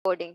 recording.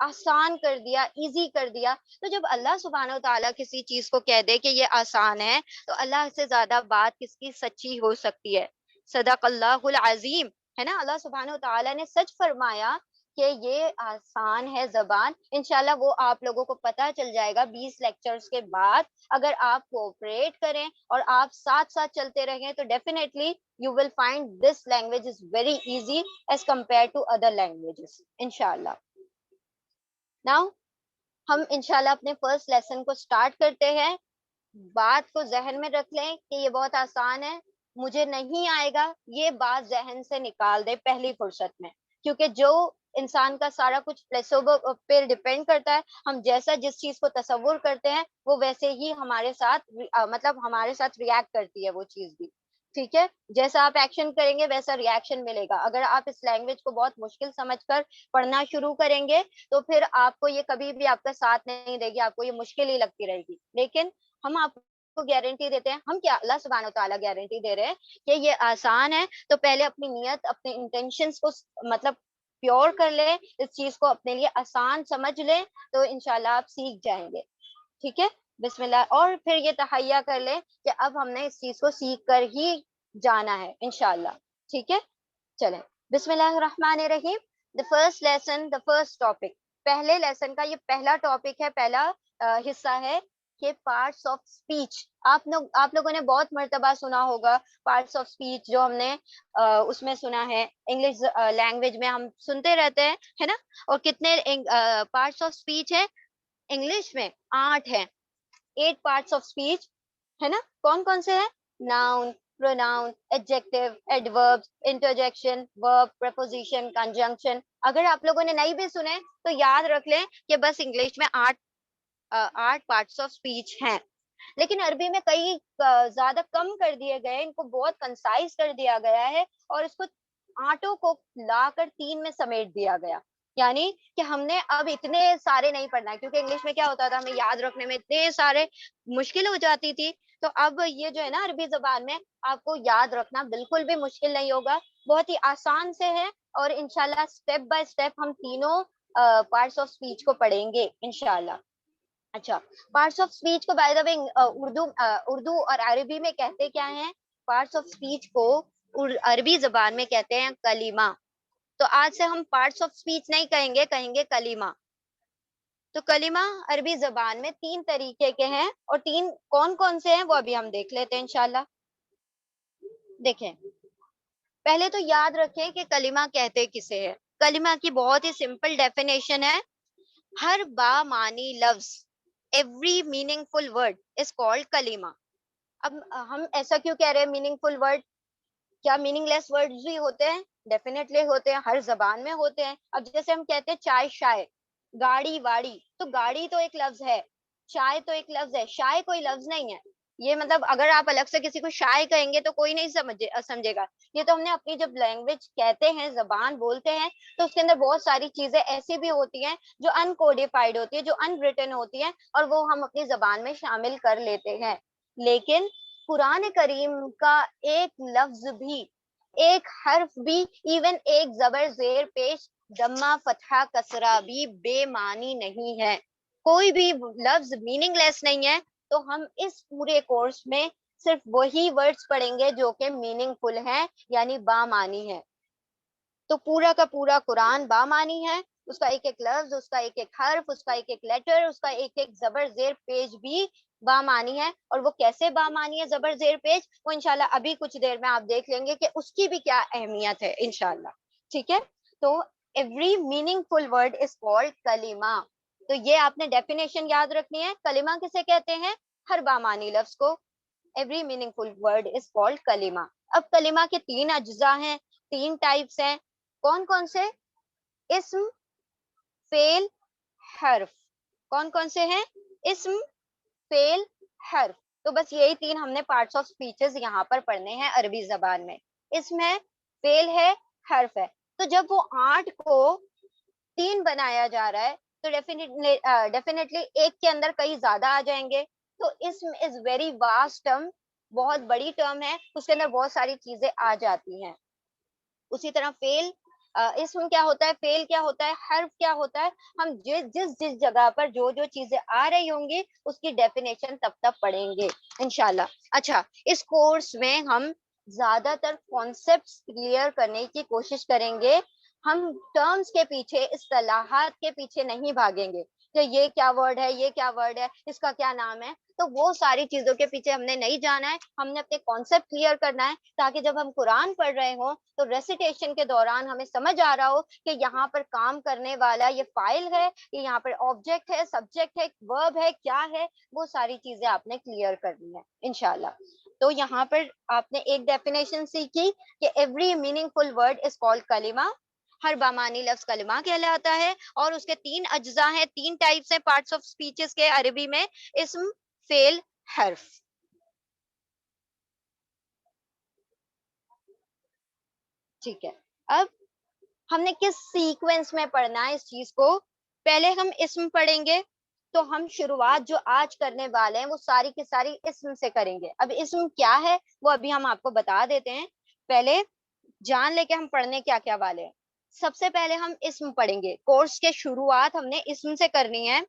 آسان کر دیا، ایزی کر دیا. تو جب اللہ سبحانہ و تعالیٰ کسی چیز کو کہہ دے کہ یہ آسان ہے، تو اللہ سے زیادہ بات کس کی سچی ہو سکتی ہے. صدق اللہ العظیم. ہے نا، اللہ سبحانہ و تعالیٰ نے سچ فرمایا کہ یہ آسان ہے زبان. انشاءاللہ وہ آپ لوگوں کو پتہ چل جائے گا 20 لیکچرز کے بعد. اگر آپ کوآپریٹ کریں اور آپ ساتھ ساتھ چلتے رہیں تو definitely you will find this language is very easy as compared to other languages. انشاءاللہ. Now ہم انشاءاللہ اپنے فرسٹ لیسن کو سٹارٹ کرتے ہیں. بات کو ذہن میں رکھ لیں کہ یہ بہت آسان ہے، مجھے نہیں آئے گا، یہ بات ذہن سے نکال دے پہلی فرصت میں. کیونکہ جو انسان کا سارا کچھ پلیسیبو پہ ڈیپینڈ کرتا ہے. ہم جیسا جس چیز کو تصور کرتے ہیں وہ ویسے ہی ہمارے ساتھ مطلب ہمارے ساتھ ریئیکٹ کرتی ہے وہ چیز بھی. ٹھیک ہے، جیسا آپ ایکشن کریں گے ویسا ریئیکشن ملے گا. اگر آپ اس لینگویج کو بہت مشکل سمجھ کر پڑھنا شروع کریں گے تو پھر آپ کو یہ کبھی بھی آپ کا ساتھ نہیں دے گی، آپ کو یہ مشکل ہی لگتی رہے گی. لیکن ہم آپ کو گارنٹی دیتے ہیں، ہم کیا اللہ سبحانہ و تعالیٰ گارنٹی دے رہے ہیں کہ یہ آسان ہے. تو پہلے اپنی نیت، اپنے انٹینشنز کو مطلب پیور کر لیں، اس چیز کو اپنے لیے آسان سمجھ لیں تو انشاءاللہ آپ سیکھ جائیں گے. ٹھیک ہے، بسم اللہ. اور پھر یہ تہیہ کر لیں کہ اب ہم نے اس چیز کو سیکھ کر ہی جانا ہے انشاءاللہ. ٹھیک ہے، چلیں بسم اللہ الرحمن الرحیم. The first lesson, the first topic. پہلے لیسن کا یہ پہلا ٹاپک ہے، پہلا حصہ ہے کہ پارٹس آف اسپیچ. آپ لوگوں نے بہت مرتبہ سنا ہوگا پارٹس آف اسپیچ، جو ہم نے اس میں سنا ہے انگلش لینگویج میں ہم سنتے رہتے ہیں، ہے نا. اور کتنے پارٹس آف اسپیچ ہیں انگلش میں؟ 8 ہیں. 8 پارٹس آف اسپیچ ہے نا. کون کون سے ہیں؟ Noun, pronoun, adjective, adverbs, interjection, verb, preposition, conjunction. اگر آپ لوگوں نے نہیں بھی سنے تو یاد رکھ لیں کہ بس انگلش میں 8 پارٹس آف اسپیچ ہیں. لیکن عربی میں کئی زیادہ کم کر دیے گئے، ان کو بہت کنسائز کر دیا گیا ہے اور اس کو 8 کو لا کر 3 میں سمیٹ دیا گیا. یعنی کہ ہم نے اب اتنے سارے نہیں پڑھنا ہے، کیونکہ انگلش میں کیا ہوتا تھا، ہمیں یاد رکھنے میں اتنے سارے مشکل ہو جاتی تھی. تو اب یہ جو ہے نا عربی زبان میں آپ کو یاد رکھنا بالکل بھی مشکل نہیں ہوگا، بہت ہی آسان سے ہے. اور انشاءاللہ اسٹیپ بائی اسٹیپ ہم تینوں پارٹس آف اسپیچ کو پڑھیں گے انشاءاللہ. اچھا، پارٹس آف اسپیچ کو بائی دا وے اردو اور عربی میں کہتے کیا ہیں؟ پارٹس آف اسپیچ کو عربی زبان میں کہتے ہیں کلمہ. تو آج سے ہم پارٹس آف اسپیچ نہیں کہیں گے، کہیں گے کلمہ. تو کلمہ عربی زبان میں 3 طریقے کے ہیں، اور 3 کون کون سے ہیں وہ ابھی ہم دیکھ لیتے ہیں انشاءاللہ. دیکھیں، پہلے تو یاد رکھیں کہ کلمہ کہتے کسے ہے. کلمہ کی بہت ہی سمپل ڈیفینیشن ہے، ہر با معنی لفظ، every meaningful word is called کلمہ. اب ہم ایسا کیوں کہہ رہے ہیں میننگ فل ورڈ؟ کیا میننگ لیس ورڈ بھی ہوتے ہیں؟ ڈیفینیٹلی ہوتے ہیں، ہر زبان میں ہوتے ہیں. اب جیسے ہم کہتے ہیں چائے شائے، گاڑی واڑی، تو گاڑی تو ایک لفظ ہے، چائے تو ایک لفظ ہے، شائے کوئی لفظ نہیں ہے. یہ مطلب اگر آپ الگ سے کسی کو شائے کہیں گے تو کوئی نہیں سمجھے گا. یہ تو ہم نے اپنی جب لینگویج کہتے ہیں، زبان بولتے ہیں، تو اس کے اندر بہت ساری چیزیں ایسی بھی ہوتی ہیں جو ان کوڈیفائڈ ہوتی ہے، جو ان ریٹن ہوتی ہیں، اور وہ ہم اپنی زبان میں شامل کر لیتے ہیں. لیکن قرآن کریم کا ایک لفظ بھی، ایک حرف بھی، ایون ایک زبر زیر پیش دمہ فتحہ کسرہ بھی بے معنی نہیں ہے. کوئی بھی لفظ میننگ لیس نہیں ہے. تو ہم اس پورے کورس میں صرف وہی ورڈز پڑھیں گے جو کہ میننگ فل ہیں، یعنی با معنی ہے. تو پورا کا پورا قرآن با معنی ہے، اس کا ایک ایک لفظ، اس کا ایک ایک حرف، اس کا ایک ایک لیٹر، اس کا ایک ایک زبر زیر پیج بھی با معنی ہے. اور وہ کیسے با معنی ہے زبر زیر پیج، وہ انشاءاللہ ابھی کچھ دیر میں آپ دیکھ لیں گے کہ اس کی بھی کیا اہمیت ہے انشاءاللہ. ٹھیک ہے، تو every meaningful word is called کلمہ. تو یہ آپ نے ڈیفینیشن یاد رکھنی ہے. کلمہ کسے کہتے ہیں؟ ہر با معنی لفظ کو. Every meaningful word is called کلمہ. اب کلمہ کے 3 اجزاء ہیں، 3 ٹائپس ہیں. کون کون سے؟ اسم، فعل، حرف. کون کون سے ہیں؟ اسم، فعل، حرف. تو بس یہی 3 ہم نے پارٹس آف سپیچز یہاں پر پڑھنے ہیں عربی زبان میں. اسم ہے، فعل ہے، حرف ہے. تو جب وہ 8 کو 3 بنایا جا رہا ہے تو ڈیفینیٹلی ایک کے اندر کئی زیادہ آ جائیں گے. تو اسم از ویری واسٹ ٹرم، بہت بڑی ٹرم ہے، اس کے اندر بہت ساری چیزیں آ جاتی ہیں. اسی طرح فعل اسم کیا ہوتا ہے, فعل کیا ہوتا ہے, حرف کیا ہوتا ہے, ہم جس جگہ پر جو چیزیں آ رہی ہوں گی اس کی ڈیفینیشن تب پڑھیں گے انشاءاللہ. اچھا, اس کورس میں ہم زیادہ تر کانسیپٹس کلیئر کرنے کی کوشش کریں گے. ہم ٹرمز کے پیچھے, اصطلاحات کے پیچھے نہیں بھاگیں گے کہ یہ کیا ورڈ ہے, یہ کیا ورڈ ہے, اس کا کیا نام ہے. تو وہ ساری چیزوں کے پیچھے ہم نے نہیں جانا ہے, ہم نے اپنے کانسیپٹ کلیئر کرنا ہے تاکہ جب ہم قرآن پڑھ رہے ہوں تو ریسیٹیشن کے دوران ہمیں سمجھ آ رہا ہو کہ یہاں پر کام کرنے والا یہ فائل ہے, یہ یہاں پر آبجیکٹ ہے, سبجیکٹ ہے, ورب ہے, کیا ہے, وہ ساری چیزیں آپ نے کلیئر کرنی ہے انشاءاللہ. تو یہاں پر آپ نے ایک ڈیفینیشن سیکھی کہ every meaningful word is called کلمہ, ہر بامانی لفظ کلمہ کہلاتا ہے, اور اس کے 3 اجزاء ہیں, 3 ٹائپس ہیں پارٹس آف اسپیچز کے عربی میں, اسم, فعل, حرف. ٹھیک ہے, اب ہم نے کس سیکوینس میں پڑھنا ہے اس چیز کو. پہلے ہم اسم پڑھیں گے, تو ہم شروعات جو آج کرنے والے ہیں وہ ساری کی ساری اسم سے کریں گے. اب اسم کیا ہے وہ ابھی ہم آپ کو بتا دیتے ہیں, پہلے جان لے کے ہم پڑھنے کیا کیا والے ہیں. سب سے پہلے ہم اسم پڑھیں گے. کورس کے شروعات ہم نے اسم سے کرنی ہے,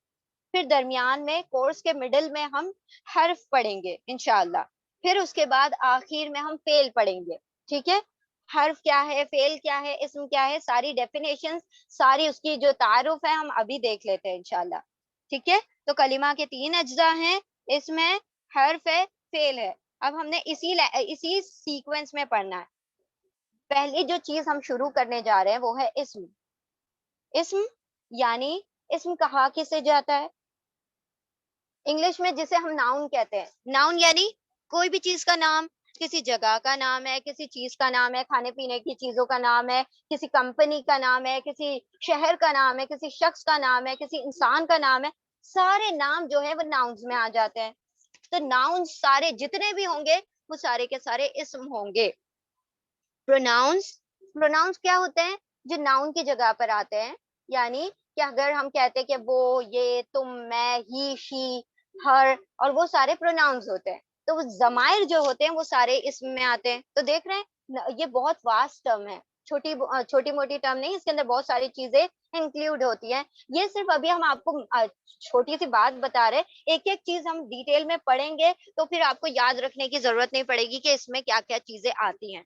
پھر درمیان میں کورس کے مڈل میں ہم حرف پڑھیں گے انشاءاللہ, پھر اس کے بعد آخر میں ہم فعل پڑھیں گے. ٹھیک ہے, حرف کیا ہے, فعل کیا ہے, اسم کیا ہے, ساری ڈیفینیشن, ساری اس کی جو تعارف ہے ہم ابھی دیکھ لیتے ہیں انشاءاللہ. ٹھیک ہے, تو کلمہ کے 3 اجزاء ہیں, اسم ہے, حرف ہے, فعل ہے. اب ہم نے اسی سیکوینس میں پڑھنا ہے. پہلی جو چیز ہم شروع کرنے جا رہے ہیں وہ ہے اسم. اسم یعنی اسم کہا کسے جاتا ہے انگلش میں, جسے ہم ناؤن کہتے ہیں. ناؤن یعنی کوئی بھی چیز کا نام, کسی جگہ کا نام ہے, کسی چیز کا نام ہے, کھانے پینے کی چیزوں کا نام ہے, کسی کمپنی کا نام ہے, کسی شہر کا نام ہے, کسی شخص کا نام ہے, کسی انسان کا نام ہے. سارے نام جو ہے وہ ناؤنز میں آ جاتے ہیں. تو ناؤنز سارے جتنے بھی ہوں گے وہ سارے کے سارے اسم ہوں گے. پروناؤنس کیا ہوتے ہیں, جو ناؤن کی جگہ پر آتے ہیں. یعنی کہ اگر ہم کہتے ہیں کہ وہ, یہ, تم, میں, ہی, شی, ہر, اور وہ سارے پروناؤنس ہوتے ہیں, تو وہ ضمائر جو ہوتے ہیں وہ سارے اسم میں آتے ہیں. تو دیکھ رہے ہیں یہ بہت واسٹ ٹرم ہے, چھوٹی موٹی ٹرم نہیں, اس کے اندر بہت ساری چیزیں انکلوڈ ہوتی ہیں. یہ صرف ابھی ہم آپ کو چھوٹی سی بات بتا رہے, ایک ایک چیز ہم ڈیٹیل میں پڑھیں گے تو پھر آپ کو یاد رکھنے کی ضرورت نہیں پڑے گی کہ اس میں کیا کیا چیزیں آتی ہیں.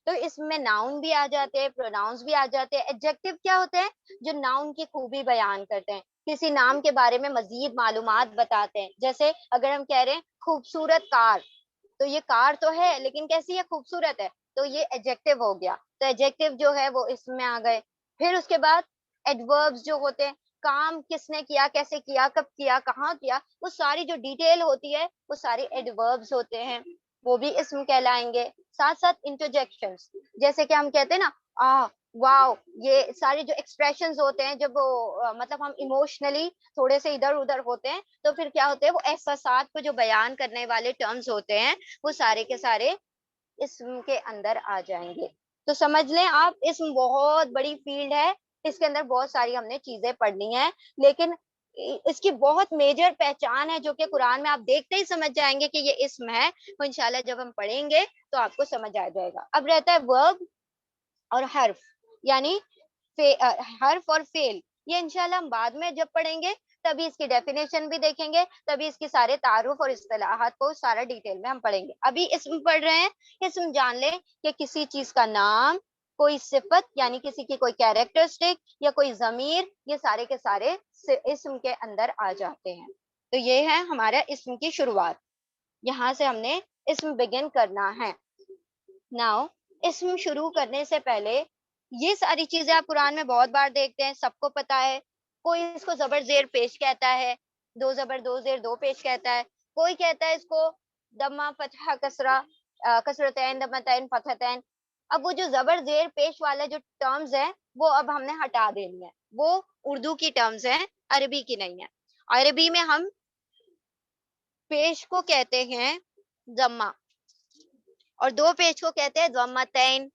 تو اس میں ناؤن بھی آ جاتے ہیں, پروناؤنس بھی آ جاتے ہیں. ایڈجیکٹو کیا ہوتے ہیں, جو ناؤن کی خوبی بیان کرتے ہیں, کسی نام کے بارے میں مزید معلومات بتاتے ہیں. جیسے اگر ہم کہہ رہے ہیں خوبصورت کار, تو یہ کار تو ہے لیکن کیسی ہے, خوبصورت ہے, تو یہ ایڈجیکٹو ہو گیا. تو ایڈجیکٹو جو ہے وہ اس میں آ گئے. پھر اس کے بعد ایڈوربس جو ہوتے ہیں, کام کس نے کیا, کیسے کیا, کب کیا, کہاں کیا, وہ ساری جو ڈیٹیل ہوتی ہے وہ سارے ایڈوربس ہوتے ہیں, وہ بھی اسم کہلائیں گے. ساتھ ساتھ انٹرجیکشنز, جیسے کہ ہم کہتے ہیں نا واو, یہ سارے جو ایکسپریشنز ہوتے ہیں, جب وہ مطلب ہم ایموشنلی تھوڑے سے ادھر ادھر ہوتے ہیں تو پھر کیا ہوتے ہیں, وہ احساسات کو جو بیان کرنے والے ٹرمز ہوتے ہیں وہ سارے کے سارے اسم کے اندر آ جائیں گے. تو سمجھ لیں آپ, اسم بہت بڑی فیلڈ ہے, اس کے اندر بہت ساری ہم نے چیزیں پڑھنی ہیں, لیکن اس کی بہت میجر پہچان ہے جو کہ قرآن میں آپ دیکھتے ہی سمجھ جائیں گے کہ یہ اسم ہے. تو انشاءاللہ جب ہم پڑھیں گے تو آپ کو سمجھ آ جائے گا. اب رہتا ہے ورب اور حرف, یعنی حرف اور فعل. یہ انشاءاللہ ہم بعد میں جب پڑھیں گے تبھی اس کی ڈیفینیشن بھی دیکھیں گے, تبھی اس کی سارے تعارف اور اصطلاحات کو سارا ڈیٹیل میں ہم پڑھیں گے. ابھی اسم پڑھ رہے ہیں, اسم جان لیں کہ کسی چیز کا نام, کوئی صفت یعنی کسی کی کوئی کیریکٹرسٹک یا کوئی ضمیر, یہ سارے کے سارے اسم کے اندر آ جاتے ہیں. تو یہ ہے ہمارا اسم کی شروعات, یہاں سے ہم نے اسم بگن کرنا ہے. ناؤ اسم شروع کرنے سے پہلے یہ ساری چیزیں آپ قرآن میں بہت بار دیکھتے ہیں, سب کو پتا ہے. کوئی اس کو زبر زیر پیش کہتا ہے, 2 زبر 2 زیر 2 پیش کہتا ہے, کوئی کہتا ہے اس کو دمہ فتحہ کسرہ, کسرتین دمتین فتحتین. اب وہ جو زبر زیر پیش والا جو ٹرمز ہیں وہ اب ہم نے ہٹا دینی ہے, وہ اردو کی ٹرمز ہیں, عربی کی نہیں ہے. عربی میں ہم پیش کو کہتے ہیں ضمہ, اور 2 پیش کو کہتے ہیں ضمتین.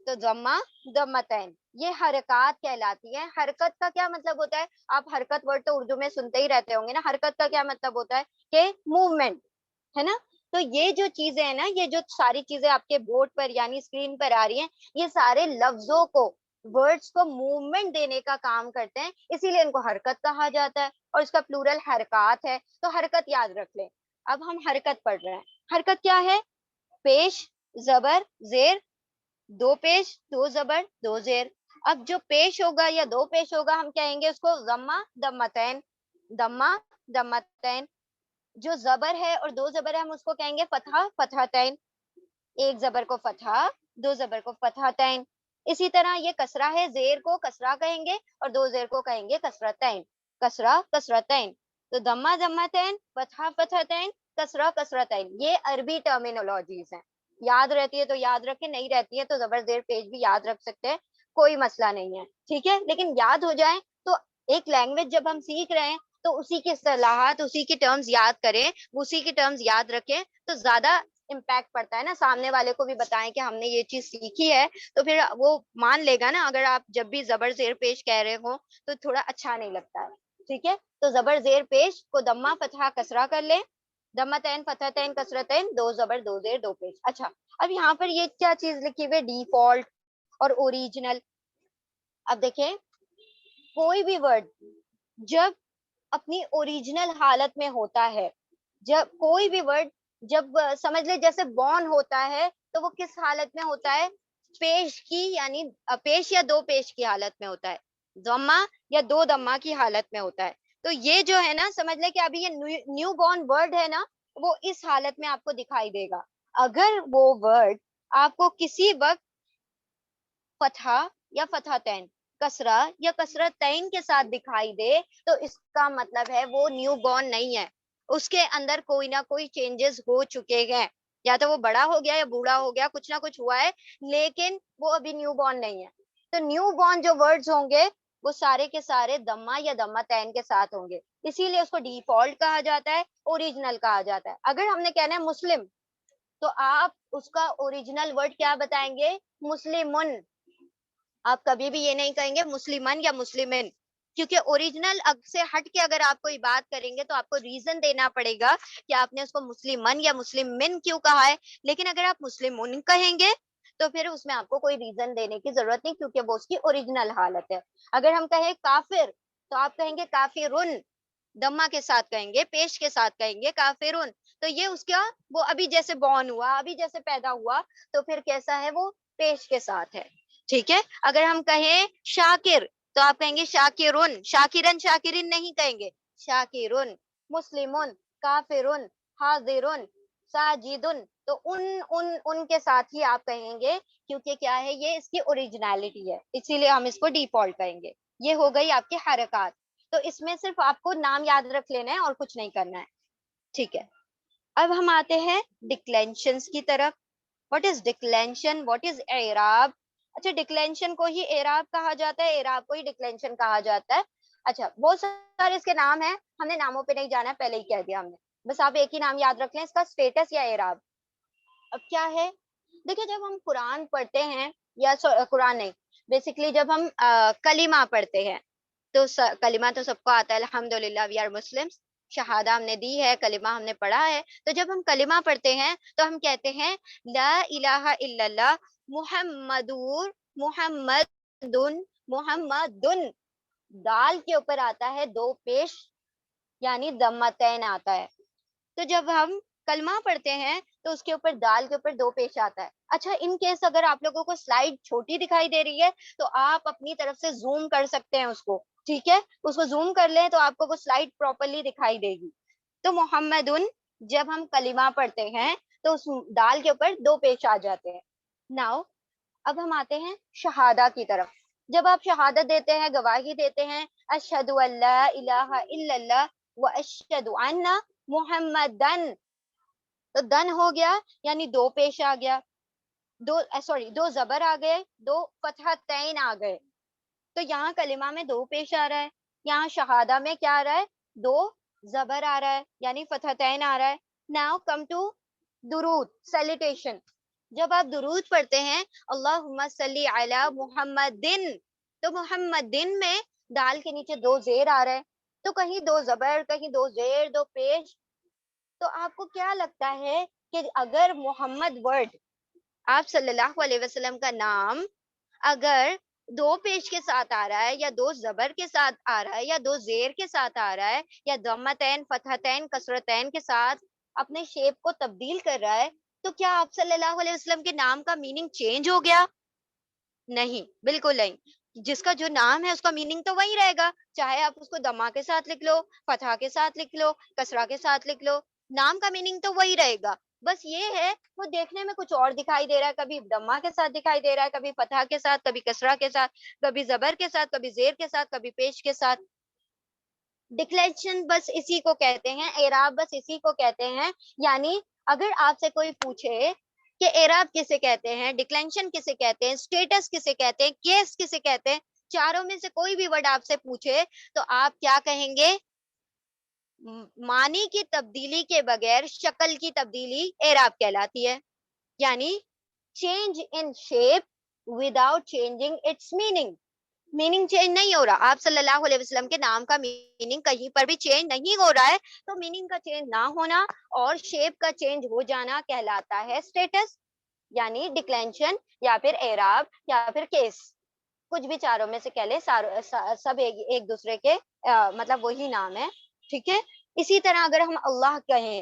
تو ضمہ ضمتین یہ حرکات کہلاتی ہے. حرکت کا کیا مطلب ہوتا ہے, آپ حرکت ورڈ تو اردو میں سنتے ہی رہتے ہوں گے نا. حرکت کا کیا مطلب ہوتا ہے کہ موومنٹ, ہے نا. تو یہ جو چیزیں ہیں نا, یہ جو ساری چیزیں آپ کے بورڈ پر یعنی اسکرین پر آ رہی ہیں, یہ سارے لفظوں کو ورڈس کو موومنٹ دینے کا کام کرتے ہیں، اسی لیے ان کو حرکت کہا جاتا ہے، اور اس کا پلورل حرکات ہے، تو حرکت یاد رکھ لیں۔ اب ہم حرکت پڑھ رہے ہیں، حرکت کیا ہے؟ پیش، زبر، زیر، دو پیش، دو زبر، دو زیر۔ اب جو پیش ہوگا یا دو پیش ہوگا ہم کہیں گے اس کو ضمہ، ضمتین، ضمہ، ضمتین۔ جو زبر ہے اور دو زبر ہے ہم اس کو کہیں گے فتحہ، فتحتین۔ ایک زبر کو فتحہ، دو زبر کو فتحتین۔ اسی طرح یہ کسرہ ہے، زیر کو کسرہ کہیں گے اور دو زیر کو کہیں گے کسرتین، کسرہ، کسرتین۔ تو ضمہ، ضمتین، فتحہ، فتحتین، کسرہ، کسرتین، یہ عربی ٹرمینالوجیز ہیں۔ یاد رہتی ہے تو یاد رکھیں، نہیں رہتی ہے تو زبر زیر پیش بھی یاد رکھ سکتے ہیں، کوئی مسئلہ نہیں ہے، ٹھیک ہے؟ لیکن یاد ہو جائیں تو ایک لینگویج جب ہم سیکھ رہے ہیں تو اسی کی اصطلاحات، اسی کی ٹرمز یاد کریں، اسی کی ٹرمز یاد رکھیں تو زیادہ امپیکٹ پڑتا ہے نا، سامنے والے کو بھی بتائیں کہ ہم نے یہ چیز سیکھی ہے تو پھر وہ مان لے گا نا۔ اگر آپ جب بھی زبر زیر پیش کہہ رہے ہو تو تھوڑا اچھا نہیں لگتا ہے، ٹھیک ہے؟ تو زبر زیر پیش کو ضمہ، فتحہ، کسرہ کر لیں، ضمتین، فتحتین، کسرتین، دو زبر، دو زیر، دو پیش۔ اچھا، اب یہاں پر یہ کیا چیز لکھی ہوئی ہے؟ ڈیفالٹ اور اوریجنل۔ اب دیکھیں، کوئی بھی ورڈ جب اپنی اوریجنل حالت میں ہوتا ہے، جب کوئی بھی ورڈ جب سمجھ لے جیسے بورن ہوتا ہے تو وہ کس حالت میں ہوتا ہے؟ پیش کی، یعنی پیش یا دو پیش کی حالت میں ہوتا ہے، ضمہ یا دو ضمہ کی حالت میں ہوتا ہے۔ تو یہ جو ہے نا، سمجھ لے کہ ابھی یہ نیو بورن ورڈ ہے نا، وہ اس حالت میں آپ کو دکھائی دے گا۔ اگر وہ ورڈ آپ کو کسی وقت فتحہ یا فتحتین، کسرہ یا کسرتین کے ساتھ دکھائی دے تو اس کا مطلب ہے وہ نیو بورن نہیں ہے، اس کے اندر کوئی نہ کوئی چینجز ہو چکے ہیں، یا تو وہ بڑا ہو گیا یا بوڑھا ہو گیا، کچھ نہ کچھ ہوا ہے، لیکن وہ ابھی نیو بورن نہیں ہے۔ تو نیو بورن جو ورڈز ہوں گے وہ سارے کے سارے ضمہ یا ضمتین کے ساتھ ہوں گے، اسی لیے اس کو ڈیفالٹ کہا جاتا ہے، اوریجنل کہا جاتا ہے۔ اگر ہم نے کہنا ہے مسلم تو آپ اس کا اوریجنل ورڈ کیا بتائیں گے؟ مسلمن۔ آپ کبھی بھی یہ نہیں کہیں گے مسلمن یا مسلمن، کیونکہ اوریجنل سے ہٹ کے اگر آپ کوئی بات کریں گے تو آپ کو ریزن دینا پڑے گا کہ آپ نے اس کو مسلمن یا مسلمن کیوں کہا ہے۔ لیکن اگر آپ مسلمن کہیں گے تو پھر اس میں آپ کو کوئی ریزن دینے کی ضرورت نہیں، کیونکہ وہ اس کی اوریجنل حالت ہے۔ اگر ہم کہیں کافر تو آپ کہیں گے کافرن، دمہ کے ساتھ کہیں گے، پیش کے ساتھ کہیں گے کافرن۔ تو یہ اس کا وہ ابھی جیسے بورن ہوا، ابھی جیسے پیدا ہوا، تو پھر کیسا ہے؟ وہ پیش کے ساتھ ہے، ٹھیک ہے؟ اگر ہم کہیں شاکر تو آپ کہیں گے شاکرن، شاکرن، شاکرین نہیں کہیں گے، شاکرن۔ مسلمن، کافرن، حاضرن، ساجدن، تو ان کے ساتھ ہی آپ کہیں گے، کیونکہ کیا ہے؟ یہ اس کی اوریجنالٹی ہے، اسی لیے ہم اس کو ڈیفالٹ کہیں گے۔ یہ ہو گئی آپ کی حرکات۔ تو اس میں صرف آپ کو نام یاد رکھ لینا ہے اور کچھ نہیں کرنا ہے، ٹھیک ہے؟ اب ہم آتے ہیں ڈکلینشنز کی طرف۔ What is ڈکلینشن؟ واٹ از اعراب؟ اچھا، ڈکلینشن کو ہی اعراب کہا جاتا ہے، اعراب کو ہی ڈکلینشن کہا جاتا ہے۔ اچھا، بہت سارے اس کے نام ہیں، ہم نے ناموں پہ نہیں جانا ہے، پہلے ہی کہہ دیا ہم نے، بس آپ ایک ہی نام یاد رکھ لیں، اس کا اسٹیٹس یا اعراب۔ اب کیا ہے؟ دیکھیں، جب ہم قرآن پڑھتے ہیں، یا قرآن نہیں، بیسکلی جب ہم کلمہ پڑھتے ہیں تو کلمہ تو سب کو آتا ہے، الحمدللہ وی آر مسلمس، شہادہ ہم نے دی ہے، کلمہ ہم نے پڑھا ہے۔ تو جب ہم کلمہ پڑھتے ہیں تو ہم کہتے ہیں لا الہ الا اللہ محمدور، محمدن، محمدن۔ دال کے اوپر آتا ہے دو پیش، یعنی ضمتین آتا ہے۔ تو جب ہم کلمہ پڑھتے ہیں تو اس کے اوپر دال کے اوپر دو پیش آتا ہے۔ اچھا، ان کیس اگر آپ لوگوں کو سلائیڈ چھوٹی دکھائی دے رہی ہے تو آپ اپنی طرف سے زوم کر سکتے ہیں اس کو، ٹھیک ہے؟ اس کو زوم کر لیں تو آپ کو وہ سلائیڈ پراپرلی دکھائی دے گی۔ تو محمدن جب ہم کلمہ پڑھتے ہیں تو اس دال کے اوپر دو پیش آ جاتے ہیں۔ ناؤ اب ہم آتے ہیں شہادہ کی طرف۔ جب آپ شہادت دیتے ہیں، گواہی دیتے ہیں، اشہد ان لا الہ الا اللہ و اشہد ان محمدن، تو دن ہو گیا، یعنی دو پیش آ گیا، دو زبر آ گئے، دو فتحتین آ گئے۔ تو یہاں کلمہ میں دو پیش آ رہا ہے، یہاں شہادہ میں کیا آ رہا ہے؟ دو زبر آ رہا ہے، یعنی فتحتین آ رہا ہے۔ ناؤ کم ٹو درود، سیلیٹیشن۔ جب آپ درود پڑھتے ہیں اللہم صلی علی محمدن، تو محمدن میں دال کے نیچے دو زیر آ رہا ہے، تو کہیں دو زبر، کہیں دو زیر، دو پیش۔ تو آپ کو کیا لگتا ہے کہ اگر محمد ورڈ، آپ صلی اللہ علیہ وسلم کا نام، اگر دو پیش کے ساتھ آ رہا ہے یا دو زبر کے ساتھ آ رہا ہے یا دو زیر کے ساتھ آ رہا ہے یا ضمتین فتحتین کسرتین کے ساتھ اپنے شیپ کو تبدیل کر رہا ہے، تو کیا آپ صلی اللہ علیہ وسلم کے نام کا میننگ چینج ہو گیا؟ نہیں، بالکل نہیں. جس کا جو نام ہے اس کا میننگ تو وہی رہے گا، چاہے آپ اس کو دما کے ساتھ لکھ لو، فتح کے ساتھ لکھ لو، کسرا کے ساتھ لکھ لو، نام کا میننگ تو وہی رہے گا. بس یہ ہے وہ دیکھنے میں کچھ اور دکھائی دے رہا ہے، کبھی دما کے ساتھ دکھائی دے رہا ہے، کبھی فتح کے ساتھ، کبھی کسرا کے ساتھ، کبھی زبر کے ساتھ، کبھی زیر کے ساتھ، کبھی پیش کے ساتھ. ڈکلیشن بس اسی کو کہتے ہیں، اعراب بس اسی کو کہتے ہیں. یعنی اگر آپ سے کوئی پوچھے کہ اعراب کسے کہتے ہیں، ڈکلینشن کسے کہتے ہیں، اسٹیٹس کسے کہتے ہیں، کیس کسے کہتے ہیں، چاروں میں سے کوئی بھی ورڈ آپ سے پوچھے تو آپ کیا کہیں گے؟ معنی کی تبدیلی کے بغیر شکل کی تبدیلی اعراب کہلاتی ہے. یعنی change in shape without changing its meaning. Meaning change نہیں ہو رہا، آپ صلی اللہ علیہ وسلم کے نام کا میننگ کہیں پر بھی چینج نہیں ہو رہا ہے، تو میننگ کا چینج نہ ہونا اور شیپ کا چینج ہو جانا کہلاتا ہے اسٹیٹس، یعنی ڈکلینشن یا پھر اعراب یا پھر کیس. کچھ بھی چاروں میں سے کہہ لے، سب ایک دوسرے کے مطلب وہی نام ہے. ٹھیک ہے. اسی طرح اگر ہم اللہ کہیں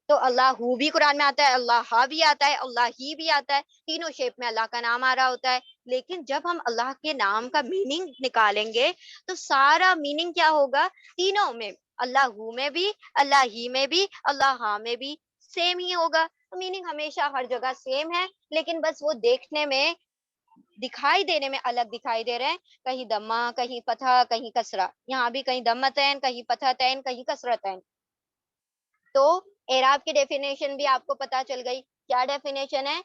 تو اللہ ہو بھی قرآن میں آتا ہے، اللہ ہا بھی آتا ہے، اللہ ہی بھی آتا ہے، تینوں شیپ میں اللہ کا نام آ رہا ہوتا ہے. لیکن جب ہم اللہ کے نام کا میننگ نکالیں گے تو سارا میننگ کیا ہوگا؟ تینوں میں، اللہ ہو میں بھی، اللہ ہی میں بھی، اللہ ہا میں بھی سیم ہی ہوگا. میننگ ہمیشہ ہر جگہ سیم ہے، لیکن بس وہ دیکھنے میں، دکھائی دینے میں الگ دکھائی دے رہے ہیں. کہیں دما، کہیں فتح، کہیں کسرا، یہاں بھی کہیں دمتین، کہیں فتحتین، کہیں کسرتین. تو اعراب کی ڈیفینیشن بھی آپ کو پتا چل گئی. کیا ڈیفینیشن ہے؟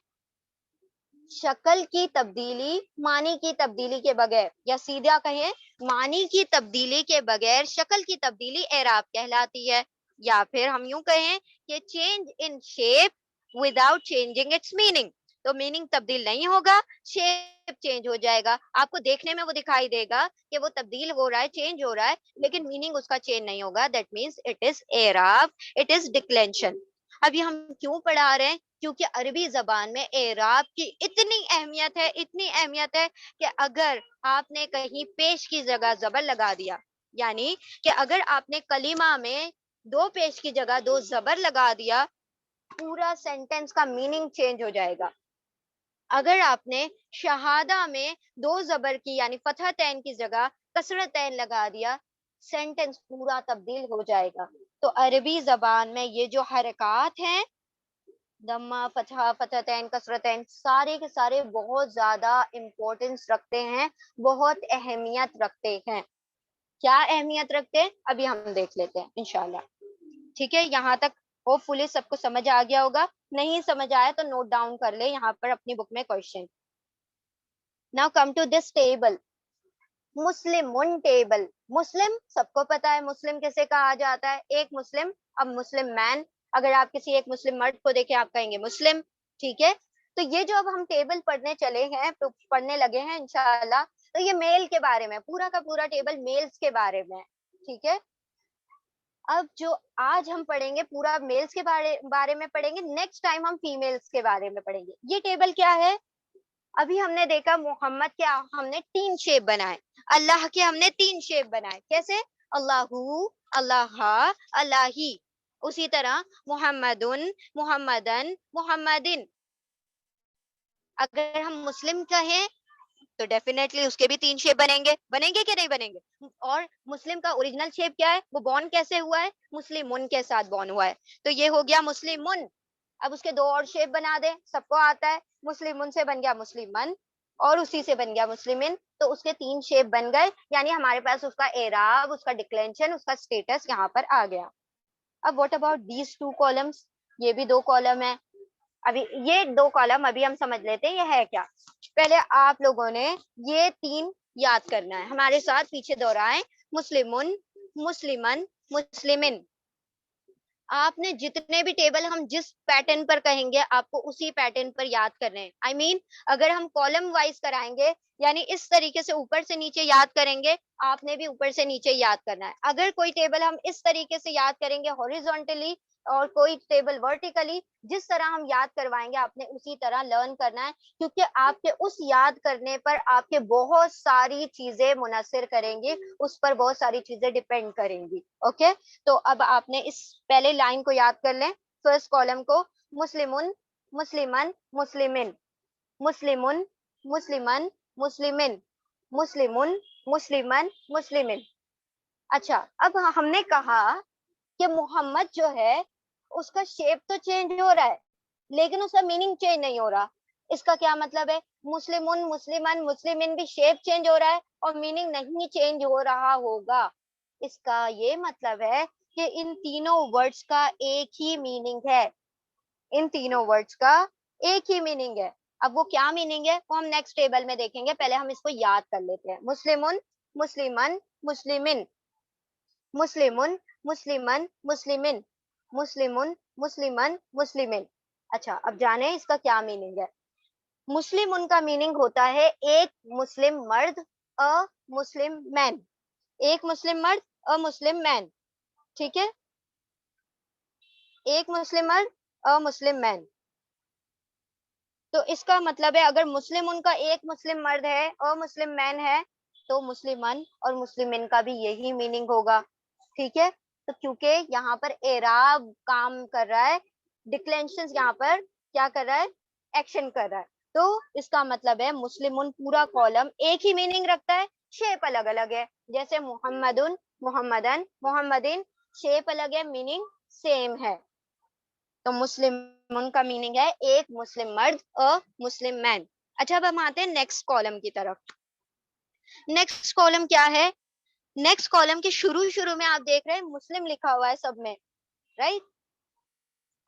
شکل کی تبدیلی معنی کی تبدیلی کے بغیر، یا سیدھا کہیں معنی کی تبدیلی کے بغیر شکل کی تبدیلی اعراب کہلاتی ہے. یا پھر ہم یوں کہیں کہ change in shape without changing its meaning. تو میننگ تبدیل نہیں ہوگا، شیپ چینج ہو جائے گا. آپ کو دیکھنے میں وہ دکھائی دے گا کہ وہ تبدیل ہو رہا ہے، چینج ہو رہا ہے، لیکن میننگ اس کا چینج نہیں ہوگا. دیٹ مینس اٹ از اعراب، اٹ از ڈکلینشن. ابھی ہم کیوں پڑھا رہے ہیں؟ کیونکہ عربی زبان میں اعراب کی اتنی اہمیت ہے، اتنی اہمیت ہے کہ اگر آپ نے کہیں پیش کی جگہ زبر لگا دیا، یعنی کہ اگر آپ نے کلمہ میں دو پیش کی جگہ دو زبر لگا دیا، پورا سینٹینس کا میننگ چینج ہو جائے گا. اگر آپ نے شہادہ میں دو زبر کی یعنی فتح تین کی جگہ کسرت تین لگا دیا، سینٹینس پورا تبدیل ہو جائے گا. تو عربی زبان میں یہ جو حرکات ہیں، دما، فتح، فتحتین، کسرتین، سارے کے سارے بہت زیادہ امپورٹنس رکھتے ہیں، بہت اہمیت رکھتے ہیں. کیا اہمیت رکھتے ہیں ابھی ہم دیکھ لیتے ہیں انشاءاللہ. ٹھیک ہے. یہاں تک ہوپ فلی سب کو سمجھ آ گیا ہوگا. نہیں سمجھ آیا تو نوٹ ڈاؤن کر لے یہاں پر اپنی بک میں question. Now come to this table, مسلم ٹیبل. مسلم سب کو پتا ہے، مسلم کیسے کہا جاتا ہے؟ ایک مسلم. اب مسلم مین، اگر آپ کسی ایک مسلم مرد کو دیکھیں آپ کہیں گے مسلم. ٹھیک ہے. تو یہ جو اب ہم ٹیبل پڑھنے چلے ہیں، پڑھنے لگے ہیں انشاءاللہ، تو یہ میل کے بارے میں، پورا کا پورا ٹیبل میلز کے بارے میں. ٹھیک ہے. اب جو آج ہم پڑھیں گے پورا میلز کے بارے میں پڑھیں گے، نیکسٹ ٹائم ہم فیمیلز کے بارے میں پڑھیں گے. یہ ٹیبل کیا ہے؟ ابھی ہم نے دیکھا محمد کے ہم نے 3 شیپ بنائے، اللہ کے ہم نے 3 شیپ بنائے. کیسے؟ اللہ، اللہ، اللہ ہی. اسی طرح محمدن، محمدن، محمدن. اگر ہم مسلم کہیں تو ڈیفینیٹلی اس کے بھی 3 شیپ بنیں گے. بنیں گے کہ نہیں بنیں گے؟ اور مسلم کا اوریجنل شیپ کیا ہے؟ وہ بورن کیسے ہوا ہے؟ مسلمن کے ساتھ بورن ہوا ہے. تو یہ ہو گیا مسلمن. اب اس کے 2 اور شیپ بنا دیں، سب کو آتا ہے. مسلمن سے بن گیا مسلمن، اور اسی سے بن گیا مسلمن. تو اس کے 3 شیپ بن گئے، یعنی ہمارے پاس اس کا اعراب، اس کا ڈکلینشن، اس کا اسٹیٹس یہاں پر آ گیا. اب واٹ اباؤٹ دیز 2 کالمس؟ یہ بھی 2 کالم ہے. ابھی یہ 2 کالم ابھی ہم سمجھ لیتے ہیں یہ ہے کیا. پہلے آپ لوگوں نے یہ 3 یاد کرنا ہے، ہمارے ساتھ پیچھے دوہرائیں. مسلمن، مسلمن، مسلمن. آپ نے جتنے بھی ٹیبل ہم جس پیٹرن پر کہیں گے آپ کو اسی پیٹرن پر یاد کرنے ہیں. آئی مین اگر ہم کالم وائز کرائیں گے، یعنی اس طریقے سے اوپر سے نیچے یاد کریں گے، آپ نے بھی اوپر سے نیچے یاد کرنا ہے. اگر کوئی ٹیبل ہم اس طریقے سے یاد کریں گے ہاریزونٹلی، اور کوئی ٹیبل ورٹیکلی، جس طرح ہم یاد کروائیں گے آپ نے اسی طرح لرن کرنا ہے، کیونکہ آپ کے اس یاد کرنے پر آپ کے بہت ساری چیزیں منحصر کریں گی، اس پر بہت ساری چیزیں ڈیپینڈ کریں گی. اوکے، تو اب آپ نے اس پہلے لائن کو یاد کر لیں، فرسٹ کالم کو. مسلمن، مسلمن، مسلمن، مسلمن، مسلمن، مسلمن، مسلمن، مسلمن، مسلمن. اچھا، اب ہم نے کہا کہ محمد جو ہے اس کا شیپ تو چینج ہو رہا ہے لیکن اس کا میننگ چینج نہیں ہو رہا. اس کا کیا مطلب ہے؟ مسلمن، مسلمن، مسلمن بھی شیپ چینج ہو رہا ہے اور میننگ نہیں چینج ہو رہا ہوگا. اس کا یہ مطلب ہے کہ ان تینوں ورڈز کا ایک ہی میننگ ہے. ان تینوں ورڈز کا ایک ہی میننگ ہے. اب وہ کیا میننگ ہے وہ ہم نیکسٹ ٹیبل میں دیکھیں گے، پہلے ہم اس کو یاد کر لیتے ہیں. مسلمن، مسلمن، مسلمن، مسلمن، مسلمن، مسلمن، مسلمن، مسلمن، مسلمن. اچھا، اب جانیں اس کا کیا میننگ ہے. مسلمن کا میننگ ہوتا ہے ایک مسلم مرد، مسلم مین. ایک مسلم مرد، مسلم مین. ٹھیک ہے، ایک مسلم مرد، مسلم مین. تو اس کا مطلب ہے اگر مسلم ان کا ایک مسلم مرد ہے اور مسلم مین ہے تو مسلمن اور مسلمن کا بھی یہی میننگ ہوگا. ٹھیک ہے، تو کیونکہ یہاں پر اعراب کام کر رہا ہے، ڈکلینشن یہاں پر کیا کر رہا ہے؟ ایکشن کر رہا ہے. تو اس کا مطلب ہے مسلمن پورا کالم ایک ہی میننگ رکھتا ہے، شیپ الگ الگ ہے. جیسے محمدن، محمدن، محمدین، شیپ الگ ہے، میننگ سیم ہے. تو مسلم کا میننگ ہے ایک مسلم مرد اور مسلم مین. اچھا، اب ہم آتے ہیں نیکسٹ کالم کی طرف. نیکسٹ کالم کیا ہے؟ نیکسٹ کالم کے شروع میں آپ دیکھ رہے ہیں مسلم لکھا ہوا ہے سب میں، رائٹ؟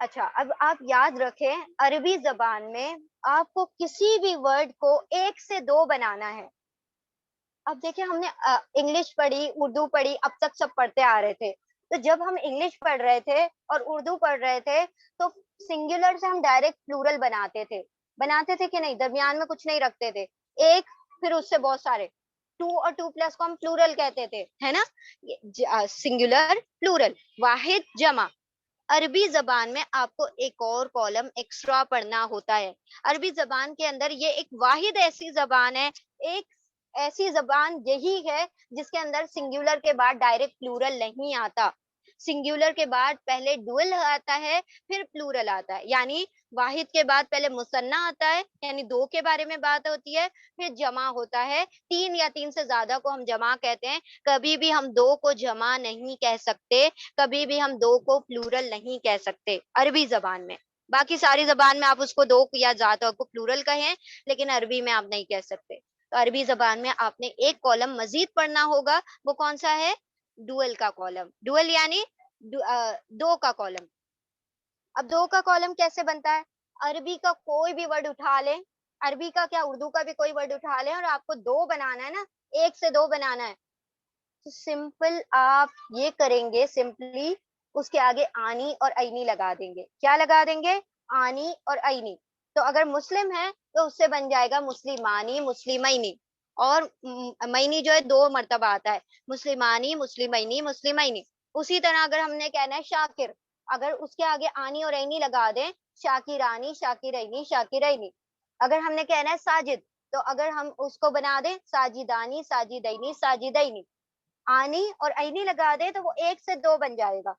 اچھا، اب آپ یاد رکھیں عربی زبان میں آپ کو کسی بھی ورڈ کو ایک سے دو بنانا ہے. اب دیکھیں ہم نے انگلش پڑھی، اردو پڑھی، اب تک سب پڑھتے آ رہے تھے. تو جب ہم انگلش پڑھ رہے تھے اور اردو پڑھ رہے تھے تو سنگولر سے ہم ڈائریکٹ پلورل بناتے تھے کہ نہیں؟ درمیان میں کچھ نہیں رکھتے تھے، ایک پھر اس سے بہت سارے. 2 اور 2 پلس کو ہم پلورل کہتے تھے، ہے نا؟ سنگولر، پلورل، واحد، جمع. عربی زبان میں آپ کو ایک اور کالم ایکسٹرا پڑھنا ہوتا ہے. عربی زبان کے اندر یہ ایک واحد ایسی زبان ہے، ایک ایسی زبان یہی ہے جس کے اندر سنگولر کے بعد ڈائریکٹ پلورل نہیں آتا. سنگولر کے بعد پہلے ڈوئل آتا ہے، پھر پلورل آتا ہے. یعنی واحد کے بعد پہلے مثنیٰ آتا ہے، یعنی دو کے بارے میں بات ہوتی ہے، پھر جمع ہوتا ہے. 3 یا 3 سے زیادہ کو ہم جمع کہتے ہیں. کبھی بھی ہم 2 کو جمع نہیں کہہ سکتے، کبھی بھی ہم 2 کو پلورل نہیں کہہ سکتے عربی زبان میں. باقی ساری زبان میں آپ اس کو 2 یا زیادہ کو پلورل کہیں، لیکن عربی میں آپ نہیں کہہ سکتے. تو عربی زبان میں آپ نے ایک کالم مزید پڑھنا ہوگا، وہ کون سا ہے؟ ڈوئل کا کالم. ڈوئل یعنی 2 کا کالم. اب 2 کا کالم کیسے بنتا ہے؟ عربی کا کوئی بھی ورڈ اٹھا لیں، عربی کا کیا اردو کا بھی کوئی ورڈ اٹھا لیں اور آپ کو 2 بنانا ہے نا، 1 سے 2 بنانا ہے. تو سمپل آپ یہ کریں گے، سمپلی اس کے آگے آنی اور عینی لگا دیں گے. کیا لگا دیں گے؟ آنی اور عینی. تو اگر مسلم ہے تو اس سے بن جائے گا مسلمانی، مسلمینی. اور مینی جو ہے 2 مرتبہ آتا ہے، مسلمانی، مسلمینی، مسلمینی. اسی طرح اگر ہم نے کہنا ہے شاکر، اگر اس کے آگے آنی اور عینی لگا دیں، شاکرانی، شاکرینی، شاکرینی. اگر ہم نے کہنا ہے ساجد تو اگر ہم اس کو بنا دیں ساجدانی، ساجدینی، ساجدینی. آنی اور عینی لگا دیں تو وہ 1 سے 2 بن جائے گا.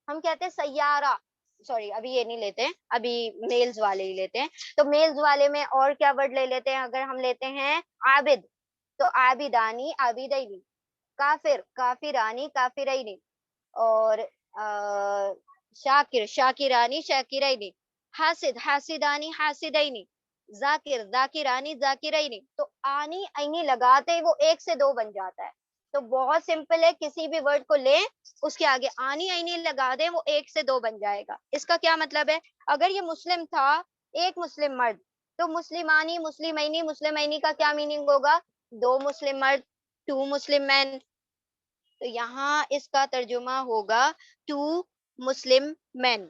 ہم کہتے ہیں سیارہ، سوری ابھی یہ نہیں لیتے ہیں، ابھی میلز والے ہی لیتے ہیں. تو میلز والے میں اور کیا ورڈ لے لیتے ہیں؟ اگر ہم لیتے ہیں عابد تو عابدانی، عابدینی. کافر، کافرانی، کافرینی. اور شاکر، شاکرانی، شاکرینی. حاسد، حاسدانی، حاسدینی. ذاکر، ذاکرانی، ذاکرینی. تو آنی عینی لگاتے ہی وہ 1 سے 2 بن جاتا ہے. تو بہت سمپل ہے، کسی بھی ورڈ کو لیں اس کے آگے آنی عینی لگا دیں، وہ 1 سے 2 بن جائے گا. اس کا کیا مطلب ہے؟ اگر یہ مسلم تھا، ایک مسلم مرد، تو مسلمانی، مسلمینی، مسلمینی کا کیا میننگ ہوگا؟ 2 مسلم مرد، 2 مسلم مین. تو یہاں اس کا ترجمہ ہوگا 2 مسلم مین.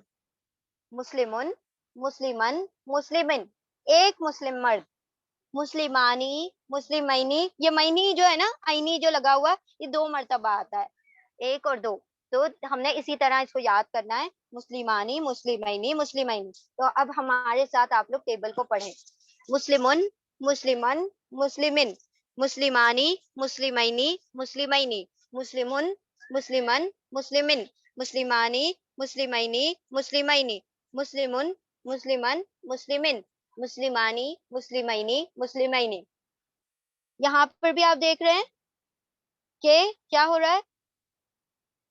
مسلمن، مسلمن، مسلمن، ایک مسلم مرد. مسلمانی، مسلمینی، یہ مینی جو ہے نا، عینی جو لگا ہوا، یہ 2 مرتبہ آتا ہے، 1 اور 2. تو ہم نے اسی طرح اس کو یاد کرنا ہے. مسلمانی مسلمینی مسلمینی. تو اب ہمارے ساتھ آپ لوگ ٹیبل کو پڑھیں. مسلمن مسلمن مسلمن مسلمانی مسلمینی مسلمینی مسلمن مسلمن مسلمن مسلمانی مسلمینی مسلمینی مسلمن مسلمن مسلمن مسلمانی مسلمینی مسلمینی. یہاں پر بھی آپ دیکھ رہے ہیں کہ کیا ہو رہا ہے,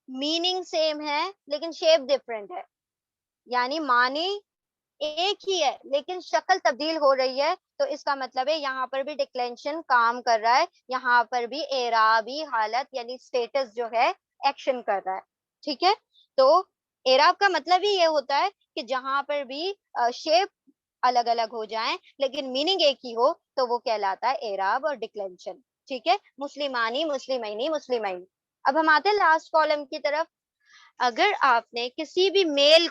میننگ سیم ہے لیکن شیپ ڈفرینٹ ہے, یعنی معنی ایک ہی ہے لیکن شکل تبدیل ہو رہی ہے. تو اس کا مطلب ہے یہاں پر بھی ڈکلینشن کام کر رہا ہے, یہاں پر بھی اعرابی حالت یعنی سٹیٹس جو ہے ایکشن کر رہا ہے. ٹھیک ہے, تو اعراب کا مطلب ہی یہ ہوتا ہے کہ جہاں پر بھی شیپ الگ الگ ہو جائیں لیکن میننگ ایک ہی ہو تو وہ کہلاتا ہے اعراب اور ڈکلینشن. ٹھیک ہے, مسلمانی مسلمینی مسلمین. اب ہم آتے ہیں لاسٹ کالم کی طرف. اگر آپ نے کسی بھی میل